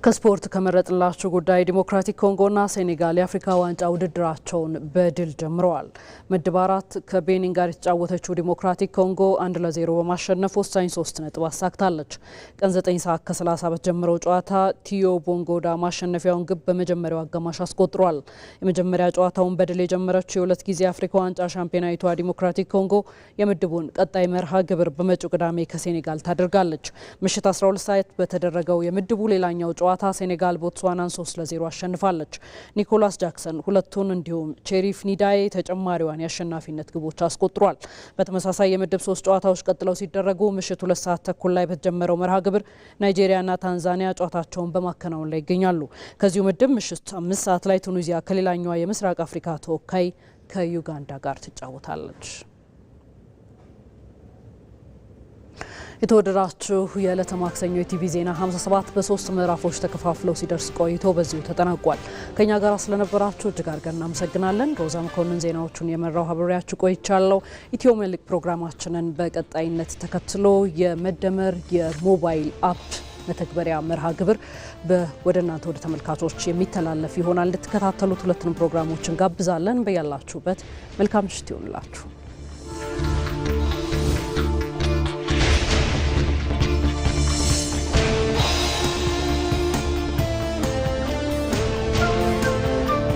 ከስፖርት ከመረጥላችሁ ጉዳይ ዲሞክራቲክ ኮንጎና ሴኔጋል የአፍሪካ ዋንጫ ውድድራቸውን በድል ጀምረዋል። ምድብ 4 ከቤኒን ጋር የተጫወተችው ዲሞክራቲክ ኮንጎ 1-0 በማሸነፍ ወሳኝ 3 ነጥብ አሳክታለች። ቀን 9 ሰዓት ከ30 በተጀመረው ጨዋታ ቲዮ ቦንጎዳ ማሸነፊያውን ግብ በመጀመሪያው አጋማሽ አስቆጥሯል። የመጀመሪያ ጨዋታውን በድል የጀመረችው የሁለት ጊዜ አፍሪካ ዋንጫ ሻምፒዮናዊቷ ዲሞክራቲክ ኮንጎ የምድቡን ቀጣይ መርሃ ግብር በመጪው ቅዳሜ ከሴኔጋል ታደርጋለች። ምሽት 12 ሰዓት በተደረገው የምድቡ ሌላኛው ጨዋታ ሴኔጋል ቦትስዋናን 3-0 አሸንፋለች። ኒኮላስ ጃክሰን ሁለቱን እንዲሁም ቼሪፍ ኒዳዬ ተጨማሪዋን የአሸናፊነት ግቦች አስቆጥሯል። በተመሳሳይ የምድብ 3 ጨዋታዎች ቀጥለው ሲደረጉ ምሽት 2 ሰዓት ተኩል ላይ በተጀመረው መርሃ ግብር ናይጄሪያና ታንዛኒያ ጨዋታቸውን በማከናወን ላይ ይገኛሉ። ከዚሁ ምድብ ምሽት 5 ሰዓት ላይ ቱኒዚያ ከሌላኛዋ የምስራቅ አፍሪካ ተወካይ ከዩጋንዳ ጋር ትጫወታለች። የተወደዳችሁ የዕለተ ማክሰኞ የቲቪ ዜና 57 በ3 ምዕራፎች ተከፋፍለው ሲደርስ ቆይቶ በዚሁ ተጠናቋል። ከኛ ጋር ስለነበራችሁ እጅግ አድርገን እናመሰግናለን። ሮዛ መኮንን ዜናዎቹን የመራው አብሬያችሁ ቆይቻለሁ። ኢትዮ መልክ ፕሮግራማችንን በቀጣይነት ተከትሎ የመደመር የሞባይል አፕ መተግበሪያ መርሃ ግብር ወደ እናንተ ወደ ተመልካቾች የሚተላለፍ ይሆናል። እንድትከታተሉት ሁለቱንም ፕሮግራሞችን ጋብዛለን። በያላችሁበት መልካም ምሽት ይሁንላችሁ።